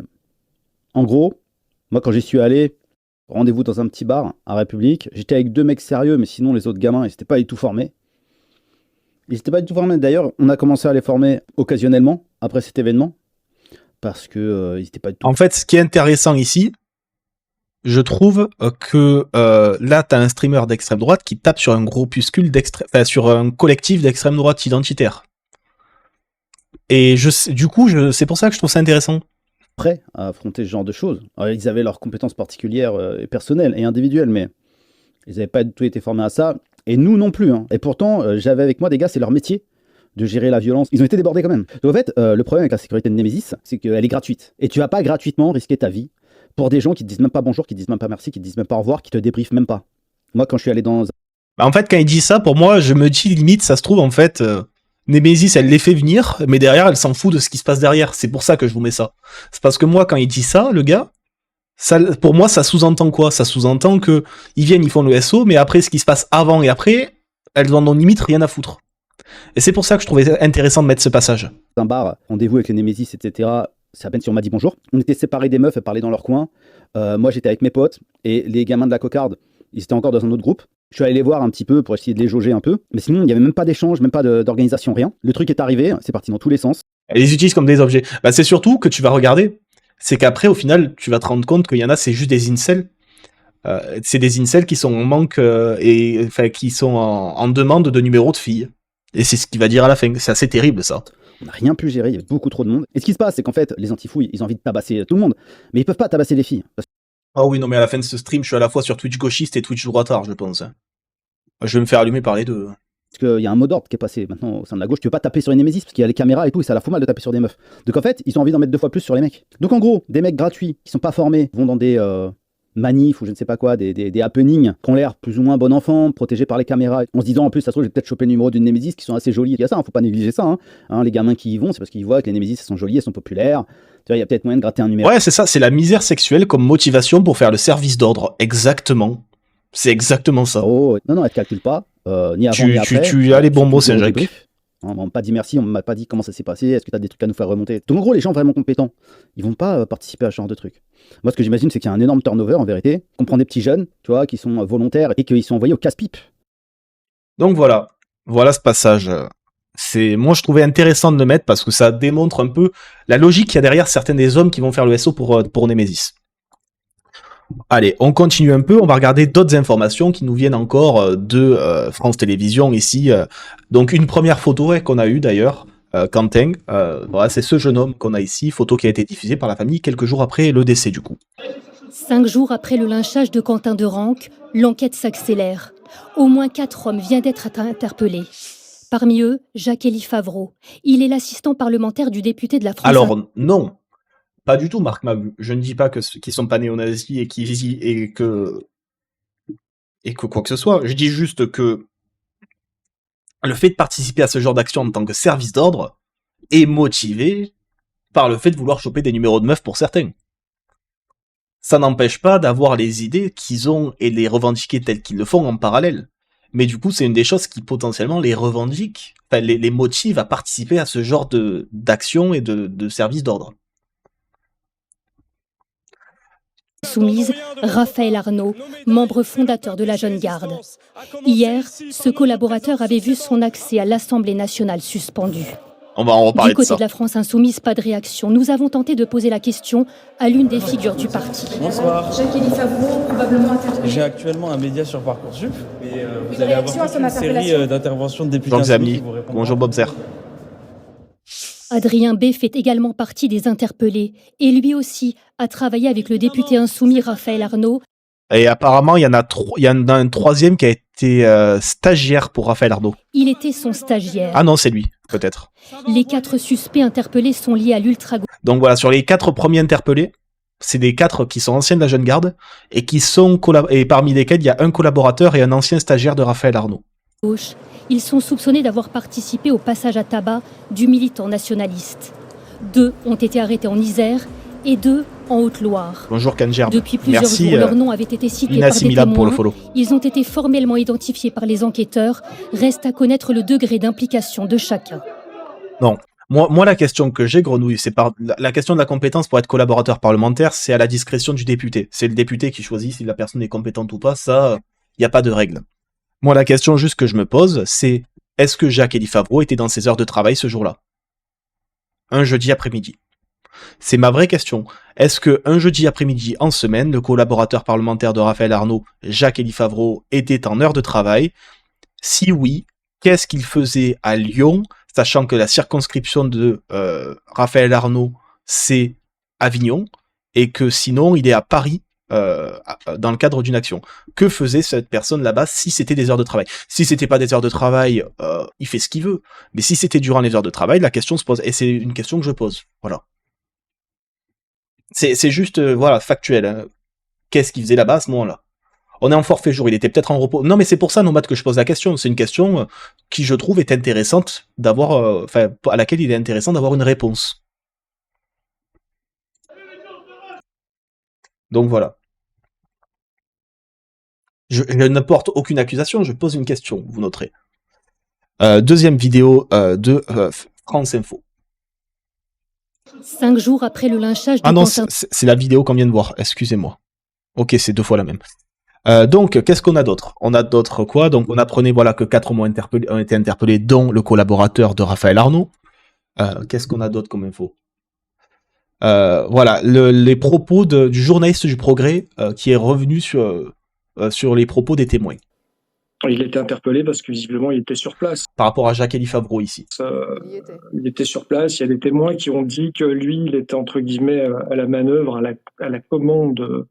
Speaker 17: en gros, moi quand j'y suis allé, rendez-vous dans un petit bar à République, j'étais avec 2 mecs sérieux, mais sinon les autres gamins, ils n'étaient pas du tout formés. D'ailleurs, on a commencé à les former occasionnellement, après cet événement, parce que ils n'étaient pas du tout...
Speaker 1: En fait, ce qui est intéressant ici, je trouve que là, tu as un streamer d'extrême droite qui tape sur un groupuscule sur un collectif d'extrême droite identitaire. Et du coup, c'est pour ça que je trouve ça intéressant.
Speaker 17: Prêts à affronter ce genre de choses. Alors, ils avaient leurs compétences particulières et personnelles et individuelles, mais ils n'avaient pas du tout été formés à ça. Et nous non plus. Hein. Et pourtant, j'avais avec moi des gars, c'est leur métier de gérer la violence. Ils ont été débordés quand même. Donc en fait, le problème avec la sécurité de Némésis, c'est qu'elle est gratuite. Et tu vas pas gratuitement risquer ta vie pour des gens qui te disent même pas bonjour, qui te disent même pas merci, qui te disent même pas au revoir, qui te débriefent même pas. Moi, quand je suis allé dans...
Speaker 1: En fait, quand il dit ça, pour moi, je me dis limite, ça se trouve, en fait... Némésis, elle les fait venir, mais derrière, elle s'en fout de ce qui se passe derrière. C'est pour ça que je vous mets ça. C'est parce que moi, quand il dit ça, le gars, pour moi, ça sous-entend quoi? Ça sous-entend que ils viennent, ils font le SO, mais après, ce qui se passe avant et après, elles en ont limite rien à foutre. Et c'est pour ça que je trouvais intéressant de mettre ce passage.
Speaker 17: Un bar, rendez-vous avec les Némésis, etc. C'est à peine si on m'a dit bonjour. On était séparés des meufs, elles parlaient dans leur coin. Moi, j'étais avec mes potes, et les gamins de la cocarde, ils étaient encore dans un autre groupe. Je suis allé les voir un petit peu pour essayer de les jauger un peu. Mais sinon, il n'y avait même pas d'échange, même pas d'organisation, rien. Le truc est arrivé, c'est parti dans tous les sens.
Speaker 1: Elle les utilise comme des objets. Bah, c'est surtout que tu vas regarder, c'est qu'après, au final, tu vas te rendre compte qu'il y en a, c'est juste des incels. C'est des incels qui sont en manque et enfin qui sont en demande de numéros de filles. Et c'est ce qu'il va dire à la fin. C'est assez terrible, ça.
Speaker 17: On n'a rien pu gérer, il y avait beaucoup trop de monde. Et ce qui se passe, c'est qu'en fait, les antifouilles, ils ont envie de tabasser tout le monde, mais ils peuvent pas tabasser les filles.
Speaker 1: Ah oui, non, mais à la fin de ce stream, je suis à la fois sur Twitch gauchiste et Twitch droitard, je pense. Je vais me faire allumer par les deux.
Speaker 17: Parce qu'il y a un mot d'ordre qui est passé maintenant au sein de la gauche, tu peux pas taper sur les Némésis parce qu'il y a les caméras et tout, et ça la fout mal de taper sur des meufs. Donc en fait, ils ont envie d'en mettre 2 fois plus sur les mecs. Donc en gros, des mecs gratuits qui sont pas formés vont dans des manifs ou je ne sais pas quoi, des happenings qui ont l'air plus ou moins bon enfant, protégés par les caméras, en se disant en plus, ça se trouve, je vais peut-être choper le numéro d'une Némésis qui sont assez jolies. Il y a ça, faut pas négliger ça. Les gamins qui y vont, c'est parce qu'ils voient que les Némésis elles sont jolies, elles sont populaires. Tu vois, il y a peut-être moyen de gratter un numéro.
Speaker 1: Ouais, c'est ça, c'est la misère sexuelle comme motivation pour faire le service d'ordre. Exactement. C'est exactement ça.
Speaker 17: Oh, non, elle te calcule pas. Ni avant ni après.
Speaker 1: Tu as les bons mots, Saint-Jacques.
Speaker 17: On m'a pas dit merci, on m'a pas dit comment ça s'est passé, est-ce que tu as des trucs à nous faire remonter. Donc en gros, les gens vraiment compétents, ils vont pas participer à ce genre de trucs. Moi, ce que j'imagine, c'est qu'il y a un énorme turnover en vérité, qu'on prend des petits jeunes, tu vois, qui sont volontaires et qu'ils sont envoyés au casse-pipe.
Speaker 1: Donc voilà ce passage. Moi, je trouvais intéressant de le mettre parce que ça démontre un peu la logique qu'il y a derrière certains des hommes qui vont faire le SO pour Nemesis. Allez, on continue un peu, on va regarder d'autres informations qui nous viennent encore de France Télévisions ici. Donc une première photo qu'on a eue d'ailleurs, Quentin, voilà, c'est ce jeune homme qu'on a ici, photo qui a été diffusée par la famille quelques jours après le décès du coup.
Speaker 18: 5 jours après le lynchage de Quentin Derenque, l'enquête s'accélère. Au moins 4 hommes viennent d'être interpellés. Parmi eux, Jacques-Élie Favreau. Il est l'assistant parlementaire du député de la France.
Speaker 1: Alors non, pas du tout, Marc Mabu. Je ne dis pas qu'ils sont pas néo-nazis et que quoi que ce soit. Je dis juste que le fait de participer à ce genre d'action en tant que service d'ordre est motivé par le fait de vouloir choper des numéros de meufs pour certains. Ça n'empêche pas d'avoir les idées qu'ils ont et les revendiquer telles qu'ils le font en parallèle. Mais du coup, c'est une des choses qui potentiellement les revendiquent, enfin, les motive à participer à ce genre d'action et de service d'ordre.
Speaker 18: Soumise, Raphaël Arnaud, membre fondateur de la Jeune Garde. Hier, ce collaborateur avait vu son accès à l'Assemblée nationale suspendu.
Speaker 1: On va en reparler
Speaker 18: du côté
Speaker 1: de ça.
Speaker 18: De la France Insoumise, pas de réaction. Nous avons tenté de poser la question à l'une des figures du parti.
Speaker 19: Bonsoir.
Speaker 18: Jacques-Élie Favreau, probablement interpellé.
Speaker 19: J'ai actuellement un média sur Parcoursup, mais vous allez avoir toute une série d'interventions de députés.
Speaker 1: Jean Xami, bonjour Bob Zer.
Speaker 18: Adrien B fait également partie des interpellés et lui aussi a travaillé avec le député insoumis Raphaël Arnaud.
Speaker 1: Et apparemment, il y en a un troisième qui a été stagiaire pour Raphaël Arnaud.
Speaker 18: Il était son stagiaire.
Speaker 1: Ah non, c'est lui, peut-être.
Speaker 18: Les 4 suspects interpellés sont liés à l'ultra-gauche.
Speaker 1: Donc voilà, sur les 4 premiers interpellés, c'est des 4 qui sont anciens de la Jeune Garde et et parmi lesquels il y a un collaborateur et un ancien stagiaire de Raphaël Arnaud.
Speaker 18: Ils sont soupçonnés d'avoir participé au passage à tabac du militant nationaliste. 2 ont été arrêtés en Isère et 2 en Haute-Loire.
Speaker 1: Bonjour Kangerbe.
Speaker 18: Depuis plusieurs jours, leurs noms avaient été cités par des témoins.
Speaker 1: Pour le follow.
Speaker 18: Ils ont été formellement identifiés par les enquêteurs. Reste à connaître le degré d'implication de chacun.
Speaker 1: Non. Moi, la question que j'ai, Grenouille, c'est la question de la compétence pour être collaborateur parlementaire, c'est à la discrétion du député. C'est le député qui choisit si la personne est compétente ou pas. Ça, il n'y a pas de règle. Moi, la question juste que je me pose, c'est est-ce que Jacques-Élie Favreau était dans ses heures de travail ce jour-là? Un jeudi après-midi. C'est ma vraie question. Est-ce que un jeudi après-midi en semaine, le collaborateur parlementaire de Raphaël Arnaud, Jacques-Élie Favreau, était en heure de travail? Si oui, qu'est-ce qu'il faisait à Lyon, sachant que la circonscription de Raphaël Arnaud, c'est Avignon, et que sinon, il est à Paris, dans le cadre d'une action. Que faisait cette personne là-bas si c'était des heures de travail? Si c'était pas des heures de travail, il fait ce qu'il veut. Mais si c'était durant les heures de travail, la question se pose. Et c'est une question que je pose. Voilà. C'est juste, voilà, factuel. Hein. Qu'est-ce qu'il faisait là-bas à ce moment-là? On est en forfait jour, il était peut-être en repos. Non, mais c'est pour ça, Nomad, que je pose la question. C'est une question qui, je trouve, est intéressante d'avoir, à laquelle il est intéressant d'avoir une réponse. Donc voilà. Je ne porte aucune accusation, je pose une question, vous noterez. Deuxième vidéo de France Info.
Speaker 18: 5 jours après le lynchage de
Speaker 1: Ah non,
Speaker 18: Quentin...
Speaker 1: c'est la vidéo qu'on vient de voir, excusez-moi. Ok, c'est 2 fois la même. Donc, qu'est-ce qu'on a d'autre? On a d'autres quoi? Donc, on apprenait voilà, que 4 hommes ont été interpellés, dont le collaborateur de Raphaël Arnaud. Qu'est-ce qu'on a d'autre comme info? Voilà, les propos du journaliste du Progrès qui est revenu sur les propos des témoins.
Speaker 10: Il était interpellé parce que visiblement il était sur place.
Speaker 1: Par rapport à Jacques-Élie Favreau ici.
Speaker 10: Il était sur place, il y a des témoins qui ont dit que lui, il était entre guillemets à la manœuvre, à la commande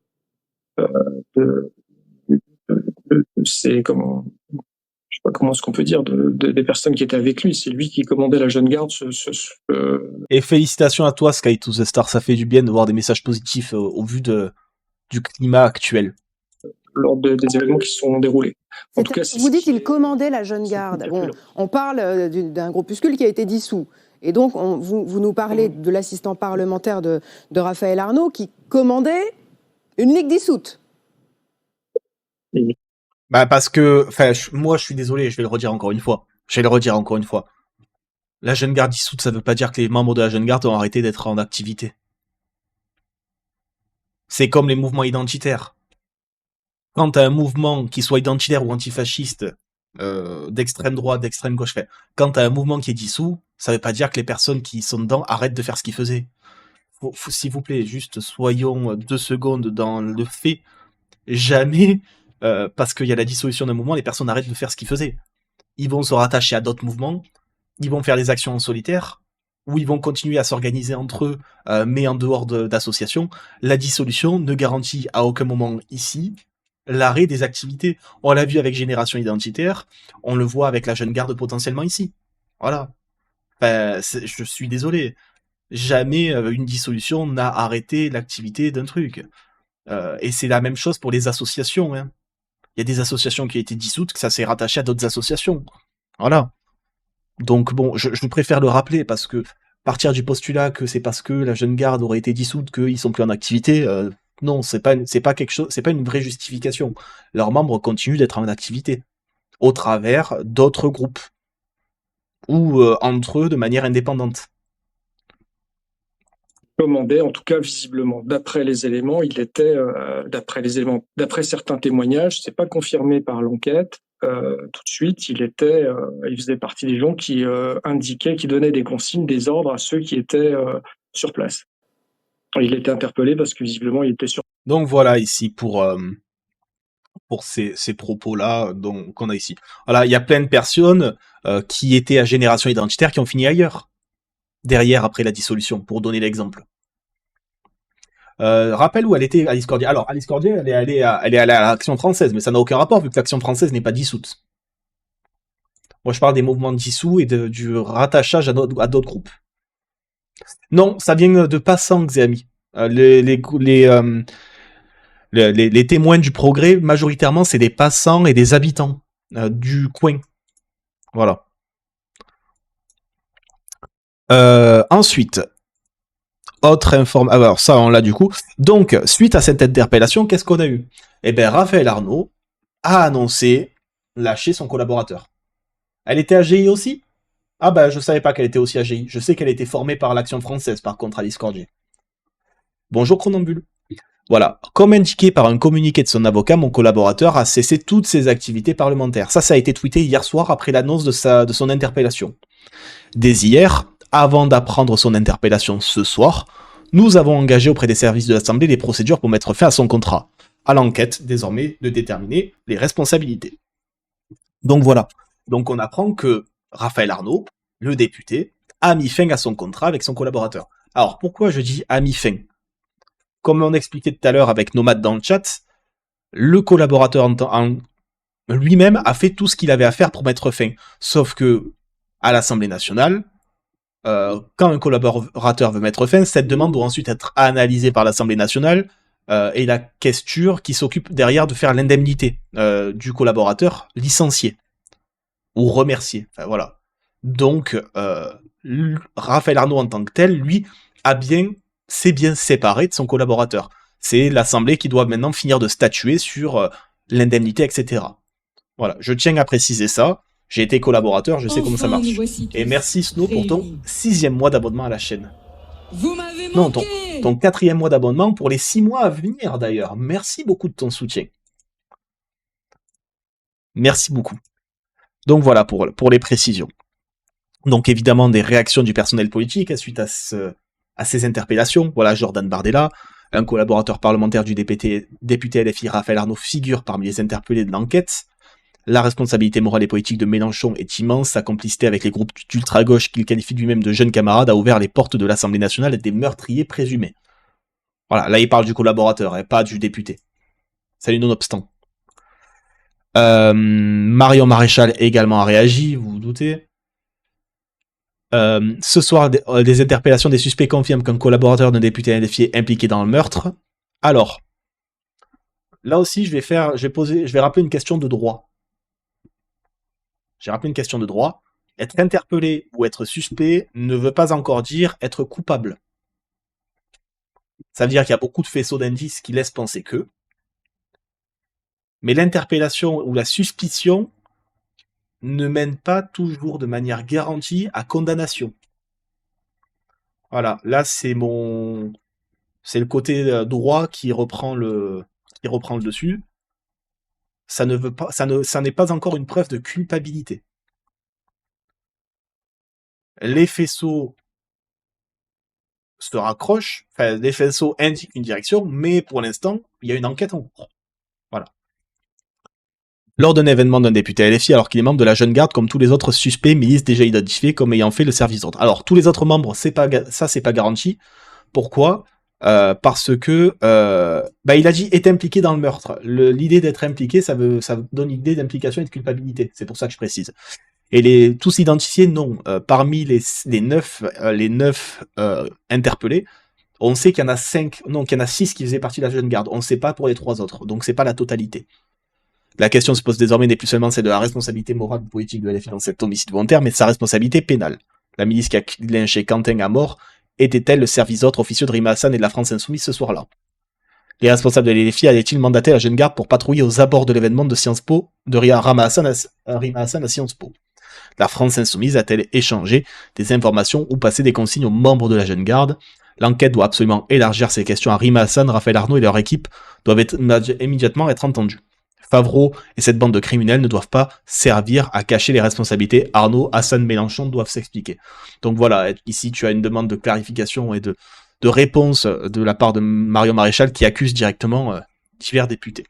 Speaker 10: c'est comment, je sais pas comment est-ce qu'on peut dire, des personnes qui étaient avec lui. C'est lui qui commandait la jeune garde.
Speaker 1: Et félicitations à toi, Sky to the Star, ça fait du bien de voir des messages positifs au vu du climat actuel.
Speaker 10: Lors des événements qui se sont déroulés.
Speaker 20: En tout cas, vous dites qu'il commandait la jeune garde. Bon, on parle d'un groupuscule qui a été dissous. Et donc, vous nous parlez de l'assistant parlementaire de Raphaël Arnaud qui commandait une ligue dissoute.
Speaker 1: Bah parce que, moi je suis désolé, je vais le redire encore une fois. La jeune garde dissoute, ça veut pas dire que les membres de la jeune garde ont arrêté d'être en activité. C'est comme les mouvements identitaires. Quand t'as un mouvement qui soit identitaire ou antifasciste, d'extrême droite, d'extrême gauche, quand t'as un mouvement qui est dissous, ça veut pas dire que les personnes qui sont dedans arrêtent de faire ce qu'ils faisaient. S'il vous plaît, juste soyons 2 secondes dans le fait. Jamais, parce qu'il y a la dissolution d'un mouvement, les personnes arrêtent de faire ce qu'ils faisaient. Ils vont se rattacher à d'autres mouvements, ils vont faire des actions en solitaire, ou ils vont continuer à s'organiser entre eux, mais en dehors d'associations. La dissolution ne garantit à aucun moment ici l'arrêt des activités. On l'a vu avec Génération Identitaire, on le voit avec la jeune garde potentiellement ici. Voilà. Je suis désolé. Jamais une dissolution n'a arrêté l'activité d'un truc. Et c'est la même chose pour les associations. Hein. Il y a des associations qui ont été dissoutes, que ça s'est rattaché à d'autres associations. Voilà. Donc bon, je préfère le rappeler parce que partir du postulat que c'est parce que la jeune garde aurait été dissoute qu'ils sont plus en activité, non, c'est pas quelque chose, c'est pas une vraie justification. Leurs membres continuent d'être en activité au travers d'autres groupes ou entre eux de manière indépendante.
Speaker 10: Commandait, en tout cas visiblement, d'après les éléments, il était, d'après certains témoignages, c'est pas confirmé par l'enquête. Tout de suite, il faisait partie des gens qui indiquaient, qui donnaient des consignes, des ordres à ceux qui étaient sur place. Il était interpellé parce que visiblement il était sur.
Speaker 1: Donc voilà ici pour ces propos-là qu'on a ici. Voilà, il y a plein de personnes qui étaient à Génération Identitaire qui ont fini ailleurs. Derrière, après la dissolution, pour donner l'exemple. Rappelle où elle était, Alice Cordier. Alors, Alice Cordier, elle est allée à l'Action française, mais ça n'a aucun rapport vu que l'Action française n'est pas dissoute. Moi, je parle des mouvements dissous et du rattachage à d'autres groupes. Non, ça vient de passants, Xéami. Les témoins du Progrès, majoritairement, c'est des passants et des habitants du coin. Voilà. Ensuite, autre information. Alors ça, on l'a du coup. Donc, suite à cette interpellation, qu'est-ce qu'on a eu? Eh bien, Raphaël Arnaud a annoncé lâcher son collaborateur. Elle était AGI aussi? Ah bah, je savais pas qu'elle était aussi AGI. Je sais qu'elle était formée par l'Action française, par contre, Alice Cordier. Bonjour Chronambule. Voilà. Comme indiqué par un communiqué de son avocat, mon collaborateur a cessé toutes ses activités parlementaires. Ça a été tweeté hier soir après l'annonce de son interpellation. Dès hier, avant d'apprendre son interpellation ce soir, nous avons engagé auprès des services de l'Assemblée les procédures pour mettre fin à son contrat. À l'enquête, désormais, de déterminer les responsabilités. Donc voilà. Donc on apprend que Raphaël Arnaud, le député, a mis fin à son contrat avec son collaborateur. Alors pourquoi je dis a mis fin? Comme on expliquait tout à l'heure avec Nomade dans le chat, le collaborateur lui-même a fait tout ce qu'il avait à faire pour mettre fin. Sauf que, à l'Assemblée nationale, quand un collaborateur veut mettre fin, cette demande doit ensuite être analysée par l'Assemblée nationale et la questure qui s'occupe derrière de faire l'indemnité du collaborateur licencié ou remercié. Enfin voilà. Donc, Raphaël Arnaud en tant que tel, lui, s'est bien séparé de son collaborateur. C'est l'Assemblée qui doit maintenant finir de statuer sur l'indemnité, etc. Voilà, je tiens à préciser ça. J'ai été collaborateur, je sais comment ça marche. Et merci Snow pour ton 6e mois d'abonnement à la chaîne.
Speaker 21: Vous m'avez
Speaker 1: non, ton 4e mois d'abonnement pour les 6 mois à venir d'ailleurs. Merci beaucoup de ton soutien. Merci beaucoup. Donc voilà pour les précisions. Donc évidemment des réactions du personnel politique suite à ces interpellations. Voilà, Jordan Bardella, un collaborateur parlementaire du député LFI Raphaël Arnaud figure parmi les interpellés de l'enquête. La responsabilité morale et politique de Mélenchon est immense. Sa complicité avec les groupes d'ultra-gauche qu'il qualifie lui-même de jeunes camarades a ouvert les portes de l'Assemblée nationale à des meurtriers présumés. Voilà, là il parle du collaborateur et pas du député. Salut nonobstant. Marion Maréchal également a réagi, vous vous doutez. Ce soir, des interpellations des suspects confirment qu'un collaborateur d'un député LFI est impliqué dans le meurtre. Alors, là aussi, je vais rappeler une question de droit. J'ai rappelé une question de droit. Être interpellé ou être suspect ne veut pas encore dire être coupable. Ça veut dire qu'il y a beaucoup de faisceaux d'indices qui laissent penser que. Mais l'interpellation ou la suspicion ne mène pas toujours de manière garantie à condamnation. Voilà, là c'est le côté droit qui reprend le dessus. Ça n'est pas encore une preuve de culpabilité. Les faisceaux se raccrochent, les faisceaux indiquent une direction, mais pour l'instant, il y a une enquête en cours. Voilà. Lors d'un événement d'un député LFI, alors qu'il est membre de la Jeune Garde, comme tous les autres suspects, milices déjà identifiés comme ayant fait le service d'ordre. Alors, tous les autres membres, c'est pas garanti. Pourquoi ? Parce que il a dit est impliqué dans le meurtre. L'idée d'être impliqué, ça donne l'idée d'implication et de culpabilité. C'est pour ça que je précise. Et tous identifiés, non. Parmi les 9 interpellés, on sait qu'il y en a 6 qui faisaient partie de la Jeune Garde. On ne sait pas pour les 3 autres. Donc c'est pas la totalité. La question se pose désormais n'est plus seulement celle de la responsabilité morale ou politique de LFI dans cet homicide volontaire, mais de sa responsabilité pénale. La milice qui a lynché Quentin à mort était-elle le service d'ordre officieux de Rima Hassan et de la France Insoumise ce soir-là? Les responsables de l'LFI allaient-ils mandater la Jeune Garde pour patrouiller aux abords de l'événement de Sciences Po, de Rima Hassan à Sciences Po? La France Insoumise a-t-elle échangé des informations ou passé des consignes aux membres de la Jeune Garde? L'enquête doit absolument élargir ces questions à Rima Hassan, Raphaël Arnaud et leur équipe doivent immédiatement être entendus. Favreau et cette bande de criminels ne doivent pas servir à cacher les responsabilités. Arnaud, Hassan, Mélenchon doivent s'expliquer. Donc voilà, ici tu as une demande de clarification et de réponse de la part de Marion Maréchal qui accuse directement divers députés.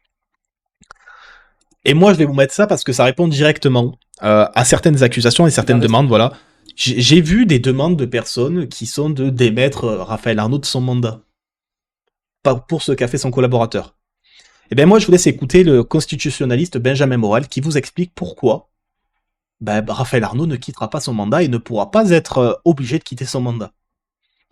Speaker 1: Et moi je vais vous mettre ça parce que ça répond directement à certaines accusations et certaines demandes. Voilà, j'ai vu des demandes de personnes qui sont de démettre Raphaël Arnaud de son mandat. Pas pour ce qu'a fait son collaborateur. Eh bien moi je vous laisse écouter le constitutionnaliste Benjamin Morel qui vous explique pourquoi Raphaël Arnaud ne quittera pas son mandat et ne pourra pas être obligé de quitter son mandat.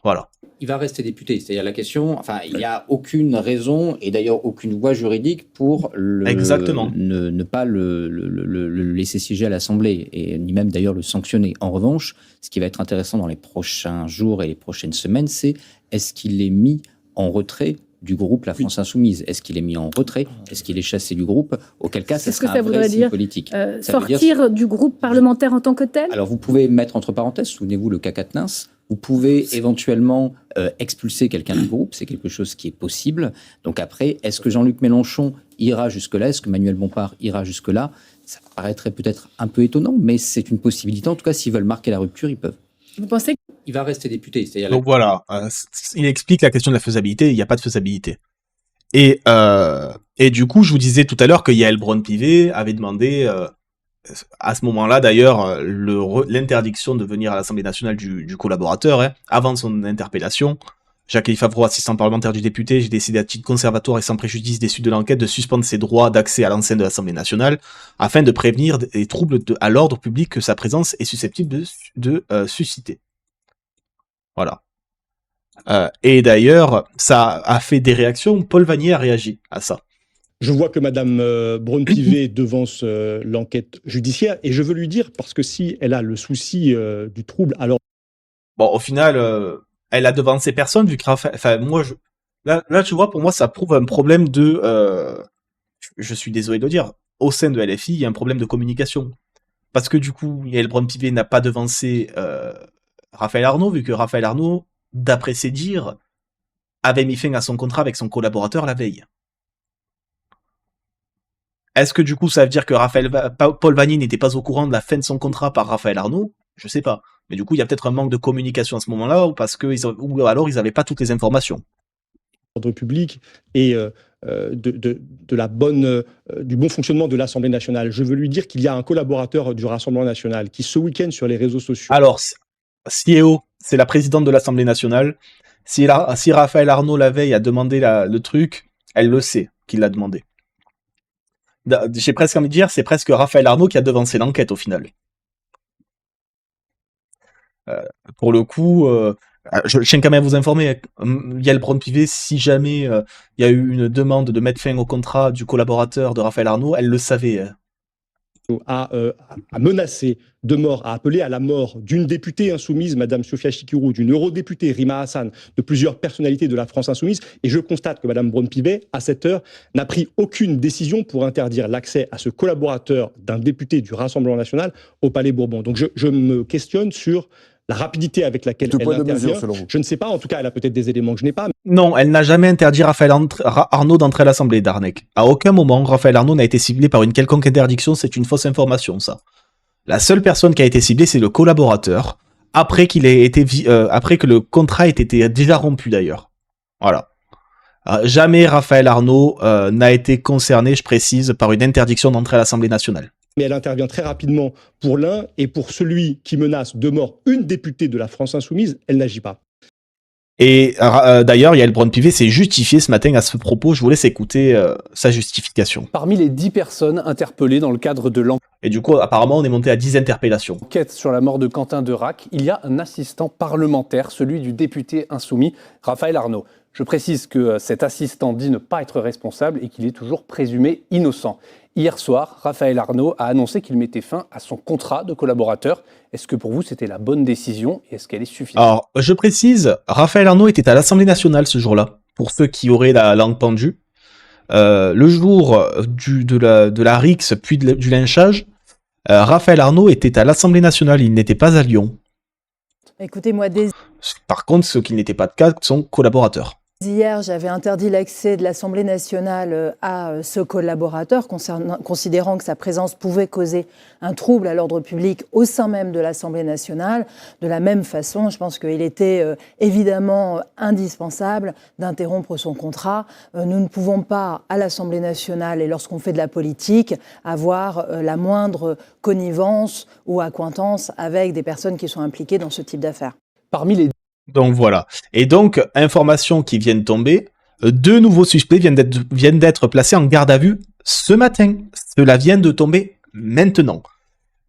Speaker 1: Voilà.
Speaker 21: Il va rester député, c'est-à-dire la question, il n'y a aucune raison et d'ailleurs aucune voie juridique pour ne pas le laisser siéger à l'Assemblée et ni même d'ailleurs le sanctionner. En revanche, ce qui va être intéressant dans les prochains jours et les prochaines semaines, c'est est-ce qu'il est mis en retrait du groupe La France Insoumise? Est-ce qu'il est mis en retrait? Est-ce qu'il est chassé du groupe? Auquel cas, ça sera un vrai signe politique.
Speaker 22: Sortir du groupe parlementaire en tant que tel?
Speaker 21: Alors, vous pouvez mettre entre parenthèses, souvenez-vous, le cas Quatennens. Vous pouvez éventuellement expulser quelqu'un du groupe, c'est quelque chose qui est possible. Donc après, est-ce que Jean-Luc Mélenchon ira jusque-là? Est-ce que Manuel Bompard ira jusque-là? Ça paraîtrait peut-être un peu étonnant, mais c'est une possibilité. En tout cas, s'ils veulent marquer la rupture, ils peuvent.
Speaker 22: Vous pensez
Speaker 21: qu'il va rester député?
Speaker 1: Donc voilà, il explique la question de la faisabilité, il n'y a pas de faisabilité. Et du coup, je vous disais tout à l'heure que Yael Braun-Pivet avait demandé, à ce moment-là d'ailleurs, l'interdiction de venir à l'Assemblée nationale du collaborateur, avant son interpellation. Jacques-Élie Favreau, assistant parlementaire du député, j'ai décidé à titre conservatoire et sans préjudice des suites de l'enquête de suspendre ses droits d'accès à l'enceinte de l'Assemblée nationale afin de prévenir des troubles à l'ordre public que sa présence est susceptible de susciter. Voilà. Et d'ailleurs, ça a fait des réactions. Paul Vannier a réagi à ça.
Speaker 23: Je vois que Madame Braun-Pivet devance l'enquête judiciaire et je veux lui dire, parce que si elle a le souci du trouble, alors...
Speaker 1: Bon, au final... elle a devancé personne, vu que moi, là, tu vois, pour moi, ça prouve un problème de... je suis désolé de le dire, au sein de LFI, il y a un problème de communication. Parce que du coup, Yael Braun-Pivet n'a pas devancé Raphaël Arnaud, vu que Raphaël Arnaud, d'après ses dires, avait mis fin à son contrat avec son collaborateur la veille. Est-ce que du coup, ça veut dire que Paul Vannier n'était pas au courant de la fin de son contrat par Raphaël Arnaud? Je sais pas. Mais du coup, il y a peut-être un manque de communication à ce moment-là, ou alors ils n'avaient pas toutes les informations.
Speaker 23: Ordre public et du bon fonctionnement de l'Assemblée nationale. Je veux lui dire qu'il y a un collaborateur du Rassemblement national qui, ce week-end, sur les réseaux sociaux...
Speaker 1: Alors, CEO, c'est la présidente de l'Assemblée nationale. Si Raphaël Arnaud, la veille, a demandé le truc, elle le sait qu'il l'a demandé. J'ai presque envie de dire, c'est presque Raphaël Arnaud qui a devancé l'enquête, au final. Pour le coup... je tiens quand même à vous informer, Yael Braun-Pivet, si jamais il y a eu une demande de mettre fin au contrat du collaborateur de Raphaël Arnaud, elle le savait.
Speaker 23: A menacé de mort, a appelé à la mort d'une députée insoumise, Madame Sophia Chikirou, d'une eurodéputée, Rima Hassan, de plusieurs personnalités de la France insoumise. Et je constate que Madame Braun-Pivet, à cette heure, n'a pris aucune décision pour interdire l'accès à ce collaborateur d'un député du Rassemblement national au Palais Bourbon. Donc je me questionne sur la rapidité avec laquelle elle intervient. Je ne sais pas, en tout cas, elle a peut-être des éléments que je n'ai pas.
Speaker 1: Non, elle n'a jamais interdit Raphaël Arnaud d'entrer à l'Assemblée, Darnek. À aucun moment, Raphaël Arnaud n'a été ciblé par une quelconque interdiction, c'est une fausse information, ça. La seule personne qui a été ciblée, c'est le collaborateur, après que le contrat ait été déjà rompu, d'ailleurs. Voilà. Jamais Raphaël Arnaud n'a été concerné, je précise, par une interdiction d'entrer à l'Assemblée nationale.
Speaker 23: Mais elle intervient très rapidement pour l'un, et pour celui qui menace de mort une députée de la France insoumise, elle n'agit pas.
Speaker 1: Et d'ailleurs, Yael Braun-Pivet s'est justifiée ce matin à ce propos. Je vous laisse écouter sa justification.
Speaker 2: Parmi les 10 personnes interpellées dans le cadre de l'enquête...
Speaker 1: Et du coup, apparemment, on est monté à 10 interpellations.
Speaker 2: Enquête sur la mort de Quentin Derac, il y a un assistant parlementaire, celui du député insoumis, Raphaël Arnaud. Je précise que cet assistant dit ne pas être responsable et qu'il est toujours présumé innocent. Hier soir, Raphaël Arnaud a annoncé qu'il mettait fin à son contrat de collaborateur. Est-ce que pour vous, c'était la bonne décision et est-ce qu'elle est suffisante?
Speaker 1: Alors, je précise, Raphaël Arnaud était à l'Assemblée nationale ce jour-là, pour ceux qui auraient la langue pendue. Le jour de la rixe, puis du lynchage, Raphaël Arnaud était à l'Assemblée nationale, il n'était pas à Lyon.
Speaker 3: Écoutez-moi,
Speaker 1: Par contre, ce qui n'était pas de cas, son collaborateur.
Speaker 3: Hier, j'avais interdit l'accès de l'Assemblée nationale à ce collaborateur, considérant que sa présence pouvait causer un trouble à l'ordre public au sein même de l'Assemblée nationale. De la même façon, je pense qu'il était évidemment indispensable d'interrompre son contrat. Nous ne pouvons pas, à l'Assemblée nationale et lorsqu'on fait de la politique, avoir la moindre connivence ou accointance avec des personnes qui sont impliquées dans ce type d'affaires.
Speaker 2: Parmi les...
Speaker 1: Donc voilà. Et donc, informations qui viennent tomber, 2 nouveaux suspects viennent d'être placés en garde à vue ce matin. Cela vient de tomber maintenant.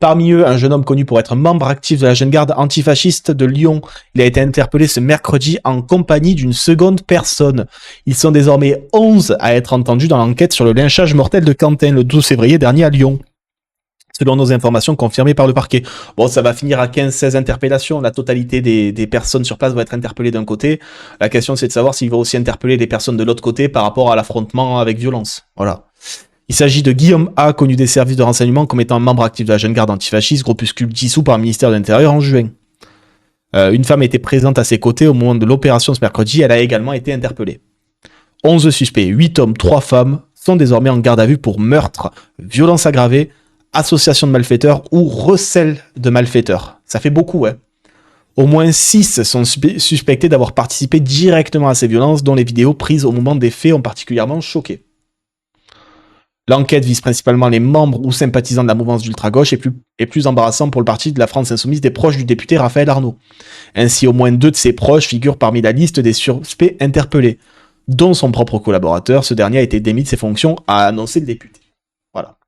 Speaker 1: Parmi eux, un jeune homme connu pour être membre actif de la jeune garde antifasciste de Lyon. Il a été interpellé ce mercredi en compagnie d'une seconde personne. Ils sont désormais 11 à être entendus dans l'enquête sur le lynchage mortel de Quentin le 12 février dernier à Lyon. Selon nos informations confirmées par le parquet. Bon, ça va finir à 15-16 interpellations. La totalité des personnes sur place vont être interpellées d'un côté. La question, c'est de savoir s'il va aussi interpeller les personnes de l'autre côté par rapport à l'affrontement avec violence. Voilà. Il s'agit de Guillaume A, connu des services de renseignement comme étant membre actif de la jeune garde antifasciste, groupuscule dissous par le ministère de l'Intérieur en juin. Une femme était présente à ses côtés au moment de l'opération ce mercredi. Elle a également été interpellée. 11 suspects, 8 hommes, 3 femmes, sont désormais en garde à vue pour meurtre, violence aggravée, association de malfaiteurs ou recel de malfaiteurs. Ça fait beaucoup, ouais. Au moins 6 sont suspectés d'avoir participé directement à ces violences, dont les vidéos prises au moment des faits ont particulièrement choqué. L'enquête vise principalement les membres ou sympathisants de la mouvance d'ultra-gauche et plus embarrassant pour le parti de la France insoumise des proches du député Raphaël Arnaud. Ainsi, au moins 2 de ses proches figurent parmi la liste des suspects interpellés, dont son propre collaborateur. Ce dernier a été démis de ses fonctions, a annoncé le député. Voilà.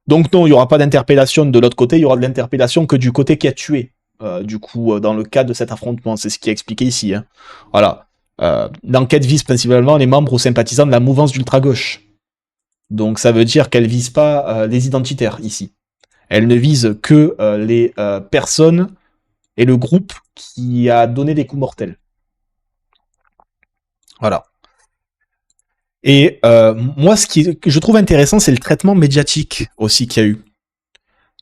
Speaker 1: Donc non, il n'y aura pas d'interpellation de l'autre côté, il y aura de l'interpellation que du côté qui a tué, dans le cadre de cet affrontement. C'est ce qui est expliqué ici. Hein. Voilà. L'enquête vise principalement les membres ou sympathisants de la mouvance d'ultra-gauche. Donc ça veut dire qu'elle vise pas les identitaires ici. Elle ne vise que les personnes et le groupe qui a donné des coups mortels. Voilà. Et moi, que je trouve intéressant, c'est le traitement médiatique aussi qu'il y a eu.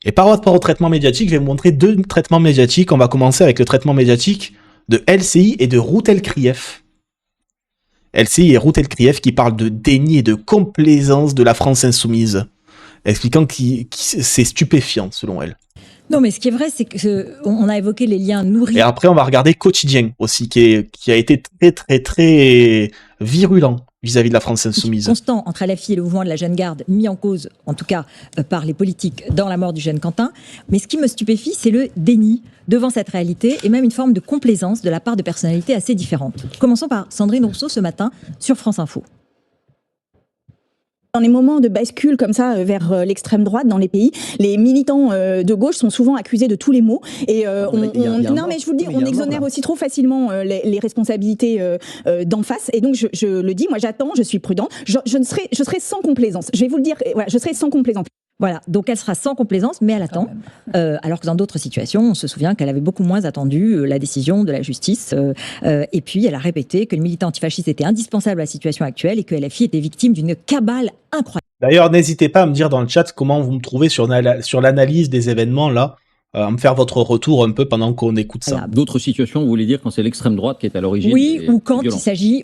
Speaker 1: Et par rapport au traitement médiatique, je vais vous montrer 2 traitements médiatiques. On va commencer avec le traitement médiatique de LCI et de Ruth Elkrief. LCI et Ruth Elkrief qui parlent de déni et de complaisance de la France insoumise, expliquant que c'est stupéfiant selon elle.
Speaker 5: Non, mais ce qui est vrai, c'est qu'on a évoqué les liens nourris.
Speaker 1: Et après, on va regarder Quotidien aussi, qui a été très, très, très virulent vis-à-vis de la France insoumise.
Speaker 5: Constant entre LFI et le mouvement de la Jeune Garde, mis en cause, en tout cas, par les politiques dans la mort du jeune Quentin. Mais ce qui me stupéfie, c'est le déni devant cette réalité et même une forme de complaisance de la part de personnalités assez différentes. Commençons par Sandrine Rousseau ce matin sur France Info.
Speaker 7: Dans les moments de bascule comme ça vers l'extrême droite dans les pays, les militants de gauche sont souvent accusés de tous les maux. Et non, mais je vous le dis, on exonère aussi trop facilement les responsabilités d'en face. Et donc je le dis, moi j'attends, je suis prudente. Je serai sans complaisance. Je vais vous le dire, voilà, je serai sans complaisance.
Speaker 5: Voilà, donc elle sera sans complaisance, mais elle attend. Alors que dans d'autres situations, on se souvient qu'elle avait beaucoup moins attendu la décision de la justice. Et puis, elle a répété que le militant antifasciste était indispensable à la situation actuelle et que LFI était victime d'une cabale incroyable.
Speaker 1: D'ailleurs, n'hésitez pas à me dire dans le chat comment vous me trouvez sur l'analyse des événements là. À me faire votre retour un peu pendant qu'on écoute ça.
Speaker 21: Voilà. D'autres situations, vous voulez dire, quand c'est l'extrême droite qui est à l'origine?
Speaker 5: Oui, ou quand il s'agit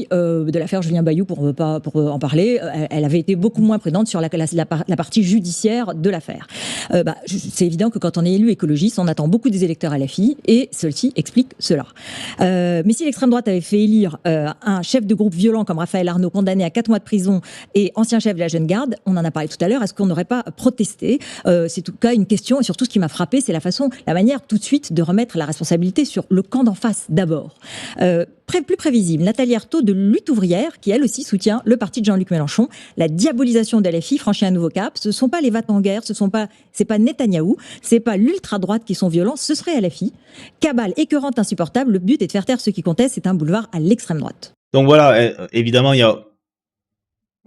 Speaker 5: de l'affaire Julien Bayou, pour en parler, elle avait été beaucoup moins prudente sur la partie judiciaire de l'affaire. C'est évident que quand on est élu écologiste, on attend beaucoup des électeurs à LFI, et ceci explique cela. Mais si l'extrême droite avait fait élire un chef de groupe violent comme Raphaël Arnaud, condamné à 4 mois de prison et ancien chef de la Jeune Garde, on en a parlé tout à l'heure, est-ce qu'on n'aurait pas protesté? C'est en tout cas une question, et surtout ce qui m'a frappé, c'est la manière tout de suite de remettre la responsabilité sur le camp d'en face d'abord. Plus prévisible, Nathalie Arthaud de Lutte ouvrière, qui elle aussi soutient le parti de Jean-Luc Mélenchon. La diabolisation de LFI franchit un nouveau cap. Ce ne sont pas les va-t-en-guerre, c'est pas Netanyahou, c'est pas l'ultra-droite qui sont violents, ce serait LFI. Cabale écœurante, insupportable, le but est de faire taire ceux qui contestent, c'est un boulevard à l'extrême droite.
Speaker 1: Donc voilà, évidemment, il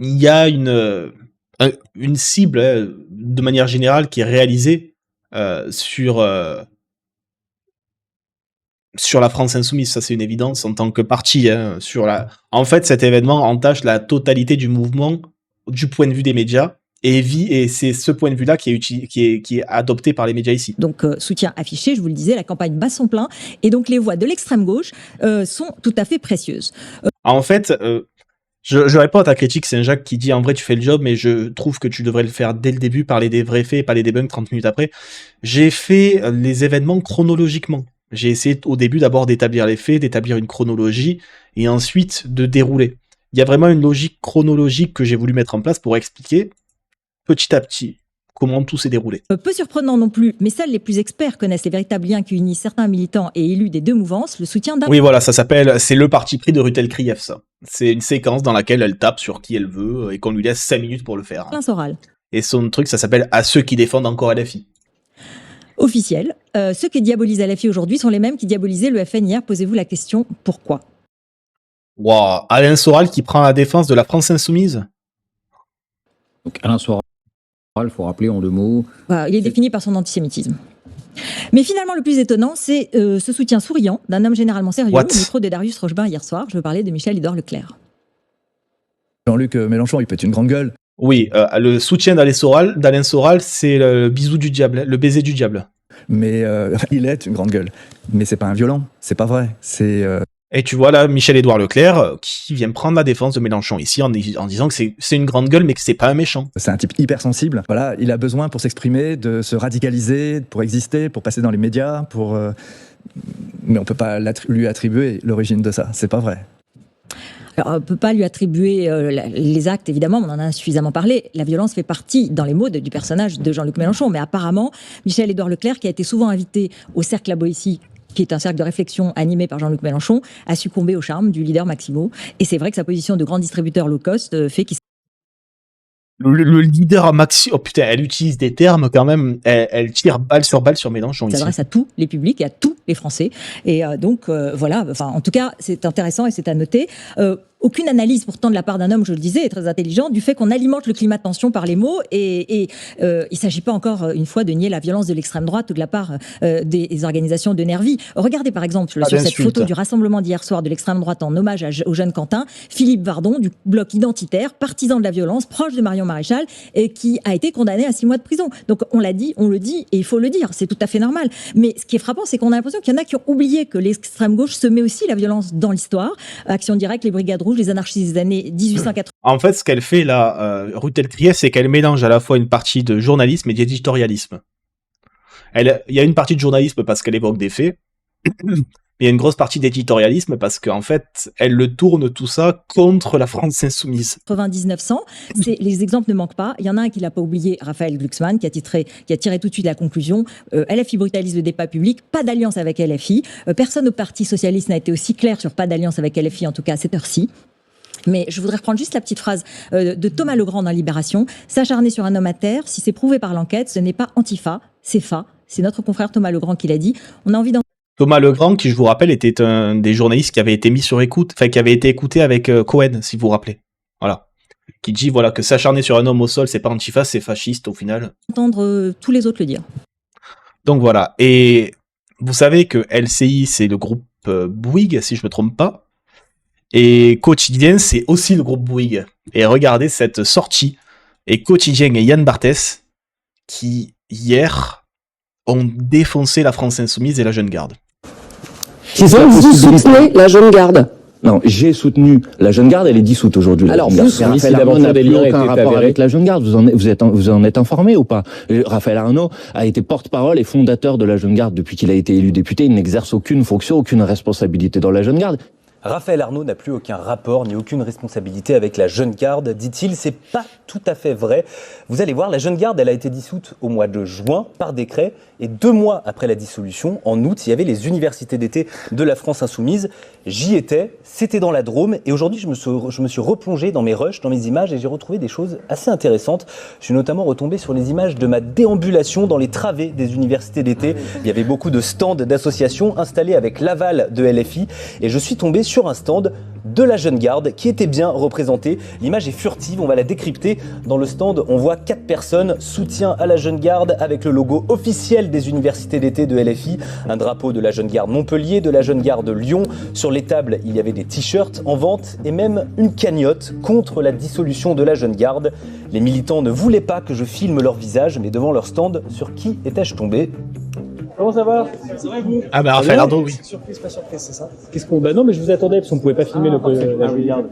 Speaker 1: y a une cible de manière générale qui est réalisée sur la France insoumise, ça c'est une évidence en tant que parti. En fait, cet événement entache la totalité du mouvement du point de vue des médias, et c'est ce point de vue-là qui est adopté par les médias ici.
Speaker 5: Donc soutien affiché, je vous le disais, la campagne bat son plein, et donc les voix de l'extrême gauche sont tout à fait précieuses.
Speaker 1: En fait, je réponds à ta critique, c'est Jacques qui dit en vrai tu fais le job, mais je trouve que tu devrais le faire dès le début, parler des vrais faits et pas les débunks 30 minutes après. J'ai fait les événements chronologiquement. J'ai essayé au début d'abord d'établir les faits, d'établir une chronologie, et ensuite de dérouler. Il y a vraiment une logique chronologique que j'ai voulu mettre en place pour expliquer petit à petit comment tout s'est déroulé.
Speaker 5: Peu surprenant non plus, mais seuls les plus experts connaissent les véritables liens qui unissent certains militants et élus des deux mouvances, le soutien d'un...
Speaker 1: Oui, voilà, c'est le parti pris de Rutel Krief, ça. C'est une séquence dans laquelle elle tape sur qui elle veut et qu'on lui laisse 5 minutes pour le faire.
Speaker 5: Plein Soral.
Speaker 1: Et son truc, ça s'appelle « À ceux qui défendent encore LFI ».
Speaker 5: Officiel. Ceux qui diabolisent LFI aujourd'hui sont les mêmes qui diabolisaient le FN hier. Posez-vous la question, pourquoi?
Speaker 1: Wow, Alain Soral qui prend la défense de la France insoumise.
Speaker 21: Donc Alain Soral, il faut rappeler en 2 mots.
Speaker 5: Il est défini par son antisémitisme. Mais finalement, le plus étonnant, c'est ce soutien souriant d'un homme généralement sérieux au micro de Darius Rochebin hier soir. Je veux parler de Michel-Édouard Leclerc.
Speaker 8: Jean-Luc Mélenchon, il pète une grande gueule.
Speaker 1: Oui, le soutien d'Alain Soral, c'est le bisou du diable, le baiser du diable.
Speaker 8: Mais il est une grande gueule. Mais c'est pas un violent, c'est pas vrai.
Speaker 1: Et tu vois là, Michel-Édouard Leclerc qui vient prendre la défense de Mélenchon ici en disant que c'est une grande gueule, mais que c'est pas un méchant.
Speaker 8: C'est un type hypersensible. Voilà, il a besoin pour s'exprimer, de se radicaliser, pour exister, pour passer dans les médias, mais on peut pas lui attribuer l'origine de ça. C'est pas vrai.
Speaker 5: Alors, on ne peut pas lui attribuer les actes, évidemment, on en a suffisamment parlé. La violence fait partie, dans les mots du personnage de Jean-Luc Mélenchon. Mais apparemment, Michel-Édouard Leclerc, qui a été souvent invité au Cercle La Boétie, qui est un cercle de réflexion animé par Jean-Luc Mélenchon, a succombé au charme du leader Maximo. Et c'est vrai que sa position de grand distributeur low cost fait qu'il...
Speaker 1: Le leader Maximo, oh putain, elle utilise des termes quand même, elle tire balle sur Mélenchon.
Speaker 5: Ça s'adresse à tous les publics et à tous les Français. Et donc, voilà, en tout cas, c'est intéressant et c'est à noter. Aucune analyse pourtant de la part d'un homme, je le disais, est très intelligent, du fait qu'on alimente le climat de tension par les mots, et il ne s'agit pas encore une fois de nier la violence de l'extrême droite ou de la part des organisations de nervis. Regardez par exemple sur cette photo du rassemblement d'hier soir de l'extrême droite en hommage au jeune Quentin, Philippe Vardon du bloc identitaire, partisan de la violence, proche de Marion Maréchal, et qui a été condamné à 6 mois de prison. Donc on l'a dit, on le dit, et il faut le dire, c'est tout à fait normal. Mais ce qui est frappant, c'est qu'on a l'impression qu'il y en a qui ont oublié que l'extrême gauche se met aussi la violence dans l'histoire. Action directe, les brigades rouges, les anarchistes des années 1880.
Speaker 1: En fait, ce qu'elle fait là, Rutel Krief, c'est qu'elle mélange à la fois une partie de journalisme et d'éditorialisme. il y a une partie de journalisme parce qu'elle évoque des faits, mais il y a une grosse partie d'éditorialisme parce qu'en fait, elle le tourne tout ça contre la France insoumise.
Speaker 5: 99-100, les exemples ne manquent pas. Il y en a un qui l'a pas oublié, Raphaël Glucksmann, qui a tiré tout de suite la conclusion. LFI brutalise le débat public, pas d'alliance avec LFI. Personne au Parti socialiste n'a été aussi clair sur pas d'alliance avec LFI, en tout cas à cette heure-ci. Mais je voudrais reprendre juste la petite phrase de Thomas Legrand dans Libération. S'acharner sur un homme à terre, si c'est prouvé par l'enquête, ce n'est pas Antifa, c'est FA. C'est notre confrère Thomas Legrand qui l'a dit. On a envie d'en...
Speaker 1: Thomas Legrand, qui je vous rappelle était un des journalistes qui avait été mis sur écoute, enfin qui avait été écouté avec Cohen, si vous vous rappelez. Voilà. Qui dit voilà que s'acharner sur un homme au sol, c'est pas Antifa, c'est fasciste au final.
Speaker 5: Entendre tous les autres le dire.
Speaker 1: Donc voilà. Et vous savez que LCI, c'est le groupe Bouygues, si je me trompe pas. Et Quotidien, c'est aussi le groupe Bouygues. Et regardez cette sortie. Et Quotidien et Yann Barthès, qui hier ont défoncé la France Insoumise et la Jeune Garde.
Speaker 6: Vous soutenez la Jeune Garde? Non, j'ai soutenu la Jeune Garde, elle est dissoute aujourd'hui. Alors, Raphaël Arnaud n'a plus aucun rapport avec la Jeune Garde. Vous en êtes informé ou pas? Raphaël Arnaud a été porte-parole et fondateur de la Jeune Garde depuis qu'il a été élu député. Il n'exerce aucune fonction, aucune responsabilité dans la Jeune Garde.
Speaker 9: Raphaël Arnaud n'a plus aucun rapport ni aucune responsabilité avec la Jeune Garde, dit-il. C'est pas tout à fait vrai. Vous allez voir, la Jeune Garde, elle a été dissoute au mois de juin par décret. Et 2 mois après la dissolution, en août, il y avait les universités d'été de la France Insoumise. J'y étais, c'était dans la Drôme. Et aujourd'hui, je me suis replongé dans mes rushs, dans mes images, et j'ai retrouvé des choses assez intéressantes. Je suis notamment retombé sur les images de ma déambulation dans les travées des universités d'été. Il y avait beaucoup de stands d'associations installés avec l'aval de LFI. Et je suis tombé sur un stand de la Jeune Garde qui était bien représenté. L'image est furtive, on va la décrypter. Dans le stand, on voit 4 personnes, soutien à la Jeune Garde avec le logo officiel des universités d'été de LFI, un drapeau de la Jeune Garde Montpellier, de la Jeune Garde Lyon. Sur les tables, il y avait des t-shirts en vente et même une cagnotte contre la dissolution de la Jeune Garde. Les militants ne voulaient pas que je filme leur visage, mais devant leur stand, sur qui étais-je tombé ?
Speaker 23: Comment ça va? Ça va vous?
Speaker 1: Ah bah Raphaël Arnaud, oui.
Speaker 23: Surprise, pas surprise, c'est ça? Bah non, mais je vous attendais parce qu'on pouvait pas filmer la Jeune Garde.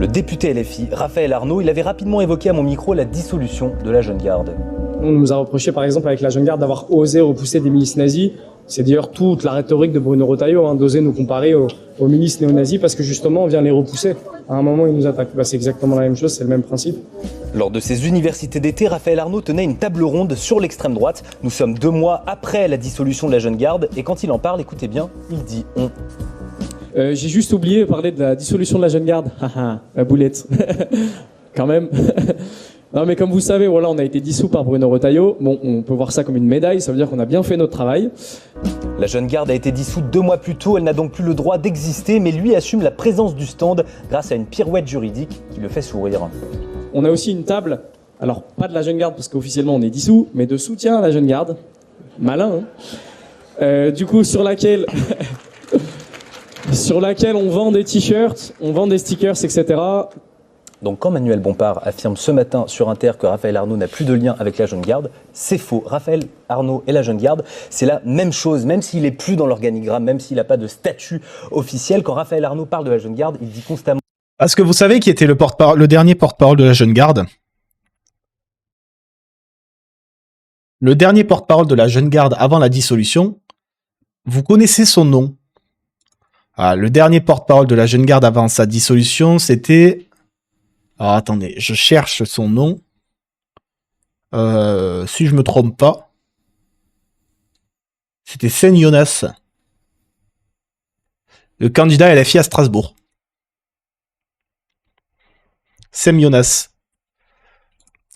Speaker 9: Le député LFI, Raphaël Arnaud, il avait rapidement évoqué à mon micro la dissolution de la Jeune Garde.
Speaker 23: On nous a reproché par exemple avec la Jeune Garde d'avoir osé repousser des milices nazis. C'est d'ailleurs toute la rhétorique de Bruno Retailleau, d'oser nous comparer aux milices néo-nazis parce que justement on vient les repousser. À un moment ils nous attaquent. C'est exactement la même chose, c'est le même principe.
Speaker 9: Lors de ces universités d'été, Raphaël Arnaud tenait une table ronde sur l'extrême droite. Nous sommes 2 mois après la dissolution de la Jeune Garde et quand il en parle, écoutez bien, il dit on.
Speaker 23: J'ai juste oublié de parler de la dissolution de la Jeune Garde. La boulette. Quand même. Non mais comme vous savez, voilà, on a été dissous par Bruno Retailleau. Bon, on peut voir ça comme une médaille, ça veut dire qu'on a bien fait notre travail.
Speaker 9: La Jeune Garde a été dissoute 2 mois plus tôt, elle n'a donc plus le droit d'exister, mais lui assume la présence du stand grâce à une pirouette juridique qui le fait sourire.
Speaker 23: On a aussi une table, alors pas de la Jeune Garde parce qu'officiellement on est dissous, mais de soutien à la Jeune Garde. Malin, hein. Du coup, sur laquelle on vend des t-shirts, on vend des stickers, etc.
Speaker 9: Donc quand Manuel Bompard affirme ce matin sur Inter que Raphaël Arnaud n'a plus de lien avec la Jeune Garde, c'est faux. Raphaël Arnaud et la Jeune Garde, c'est la même chose, même s'il n'est plus dans l'organigramme, même s'il n'a pas de statut officiel. Quand Raphaël Arnaud parle de la Jeune Garde, il dit constamment...
Speaker 1: Est-ce que vous savez qui était le dernier porte-parole de la Jeune Garde? Le dernier porte-parole de la Jeune Garde avant la dissolution, vous connaissez son nom. Ah, le dernier porte-parole de la Jeune Garde avant sa dissolution, c'était... Alors attendez, je cherche son nom. Si je me trompe pas, c'était Sen Jonas, le candidat LFI à Strasbourg. Sem Jonas.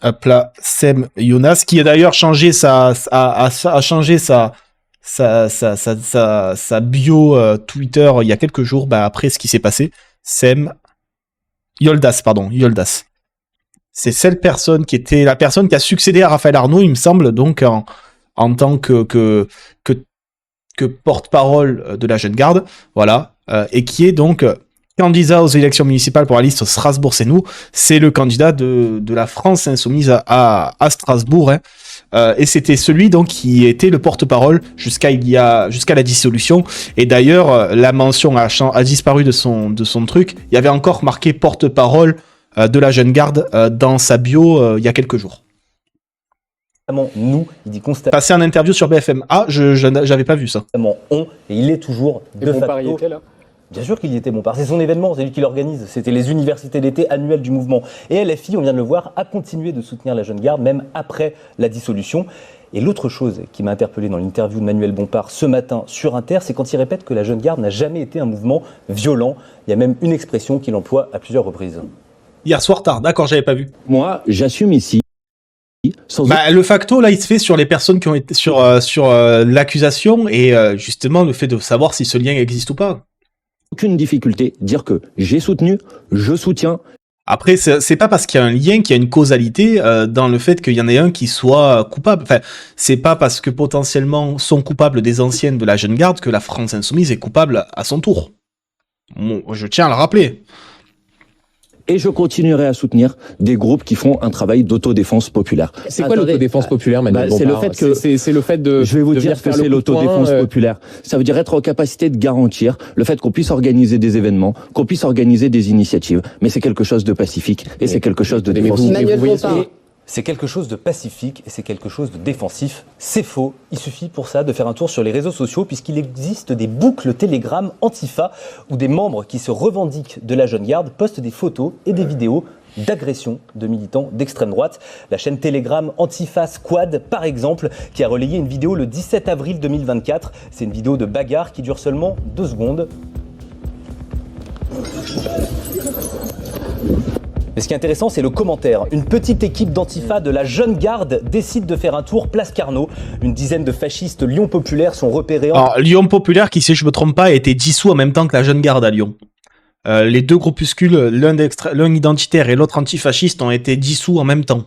Speaker 1: Hop là, Sem Jonas, qui a d'ailleurs changé sa bio Twitter il y a quelques jours, après ce qui s'est passé. Yoldas. C'est cette personne qui était la personne qui a succédé à Raphaël Arnaud, il me semble, donc en tant que porte-parole de la Jeune Garde, voilà, et qui est donc candidat aux élections municipales pour la liste Strasbourg, c'est nous. C'est le candidat de la France Insoumise à Strasbourg, hein. Et c'était celui donc qui était le porte-parole jusqu'à la dissolution. Et d'ailleurs, la mention a disparu de son truc. Il y avait encore marqué porte-parole de la Jeune Garde dans sa bio il y a quelques jours.
Speaker 9: Nous, il dit constamment.
Speaker 1: Passé en interview sur BFM. Ah, j'avais pas vu ça.
Speaker 9: Et il est toujours de facto.
Speaker 19: Il était là.
Speaker 9: Bien sûr qu'il y était, Bompard. C'est son événement, c'est lui qui l'organise. C'était les universités d'été annuelles du mouvement. Et LFI, on vient de le voir, a continué de soutenir la jeune garde, même après la dissolution. Et l'autre chose qui m'a interpellé dans l'interview de Manuel Bompard ce matin sur Inter, c'est quand il répète que la jeune garde n'a jamais été un mouvement violent. Il y a même une expression qu'il emploie à plusieurs reprises.
Speaker 1: Hier soir tard, d'accord, j'avais pas vu.
Speaker 6: Moi, j'assume ici.
Speaker 1: Le facto là il se fait sur les personnes qui ont été sur l'accusation et justement le fait de savoir si ce lien existe ou pas.
Speaker 6: Aucune difficulté, dire que j'ai soutenu, je soutiens.
Speaker 1: Après c'est pas parce qu'il y a un lien qu'il y a une causalité dans le fait qu'il y en ait un qui soit coupable. Enfin c'est pas parce que potentiellement sont coupables des anciennes de la jeune garde que la France insoumise est coupable à son tour. Bon, je tiens à le rappeler.
Speaker 6: Et je continuerai à soutenir des groupes qui font un travail d'autodéfense populaire.
Speaker 19: C'est quoi l'autodéfense populaire, Manuel Bompard ?
Speaker 6: C'est le fait que
Speaker 19: c'est le fait de.
Speaker 6: Je vais vous dire ce que c'est l'autodéfense populaire. Ça veut dire être en capacité de garantir le fait qu'on puisse organiser des événements, qu'on puisse organiser des initiatives, mais c'est quelque chose de pacifique et c'est quelque chose de défensif.
Speaker 9: C'est quelque chose de pacifique et c'est quelque chose de défensif. C'est faux. Il suffit pour ça de faire un tour sur les réseaux sociaux puisqu'il existe des boucles Telegram Antifa où des membres qui se revendiquent de la jeune garde postent des photos et des vidéos d'agression de militants d'extrême droite. La chaîne Telegram Antifa Squad, par exemple, qui a relayé une vidéo le 17 avril 2024. C'est une vidéo de bagarre qui dure seulement 2 secondes. Mais ce qui est intéressant, c'est le commentaire. Une petite équipe d'Antifa de la jeune garde décide de faire un tour place Carnot. Une dizaine de fascistes Lyon Populaire sont repérés.
Speaker 1: Alors, Lyon Populaire, qui, si je me trompe pas, a été dissous en même temps que la jeune garde à Lyon. Les deux groupuscules, l'un identitaire et l'autre antifasciste, ont été dissous en même temps.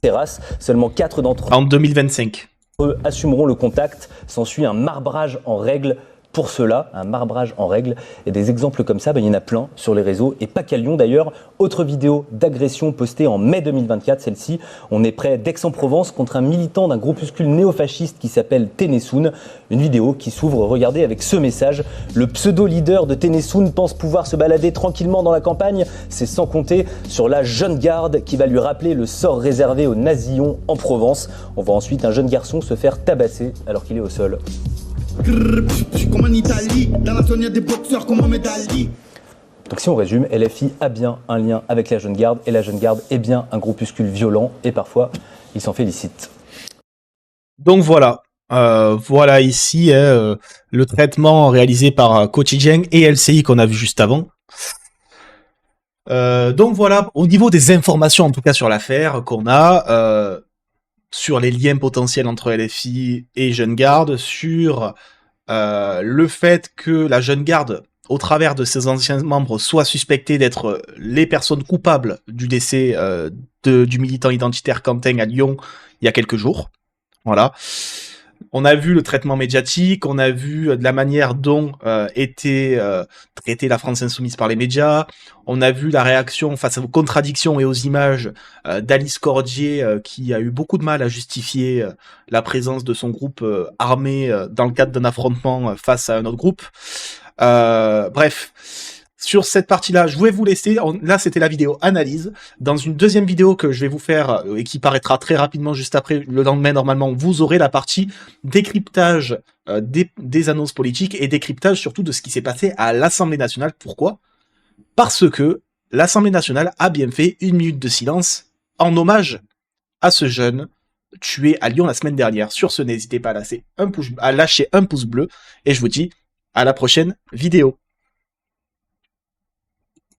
Speaker 9: Terrasse, seulement 4 d'entre eux.
Speaker 1: En 2025.
Speaker 9: Eux assumeront le contact. S'ensuit un marbrage en règle. Pour cela, un marbrage en règle. Et des exemples comme ça, il y en a plein sur les réseaux. Et pas qu'à Lyon d'ailleurs. Autre vidéo d'agression postée en mai 2024, celle-ci. On est près d'Aix-en-Provence contre un militant d'un groupuscule néofasciste qui s'appelle Ténésoun. Une vidéo qui s'ouvre, regardez, avec ce message. Le pseudo-leader de Ténésoun pense pouvoir se balader tranquillement dans la campagne. C'est sans compter sur la jeune garde qui va lui rappeler le sort réservé aux nazillons en Provence. On voit ensuite un jeune garçon se faire tabasser alors qu'il est au sol. Comme en Italie, dans la zone il y a des boxeurs comme Mohamed Ali. Donc si on résume, LFI a bien un lien avec la jeune garde et la jeune garde est bien un groupuscule violent et parfois il s'en félicite.
Speaker 1: Donc voilà, voilà ici le traitement réalisé par Quotidien et LCI qu'on a vu juste avant. Donc voilà, au niveau des informations en tout cas sur l'affaire qu'on a, sur les liens potentiels entre LFI et Jeune Garde, sur le fait que la Jeune Garde, au travers de ses anciens membres, soit suspectée d'être les personnes coupables du décès du militant identitaire Quentin à Lyon il y a quelques jours. Voilà. On a vu le traitement médiatique, on a vu de la manière dont était traitée la France insoumise par les médias, on a vu la réaction face aux contradictions et aux images d'Alice Cordier qui a eu beaucoup de mal à justifier la présence de son groupe armé dans le cadre d'un affrontement face à un autre groupe. Bref, sur cette partie-là, je vais vous laisser. Là, c'était la vidéo analyse. Dans une deuxième vidéo que je vais vous faire et qui paraîtra très rapidement juste après, le lendemain normalement, vous aurez la partie décryptage des annonces politiques et décryptage surtout de ce qui s'est passé à l'Assemblée nationale. Pourquoi ? Parce que l'Assemblée nationale a bien fait 1 minute de silence en hommage à ce jeune tué à Lyon la semaine dernière. Sur ce, n'hésitez pas à lâcher un pouce bleu et je vous dis à la prochaine vidéo.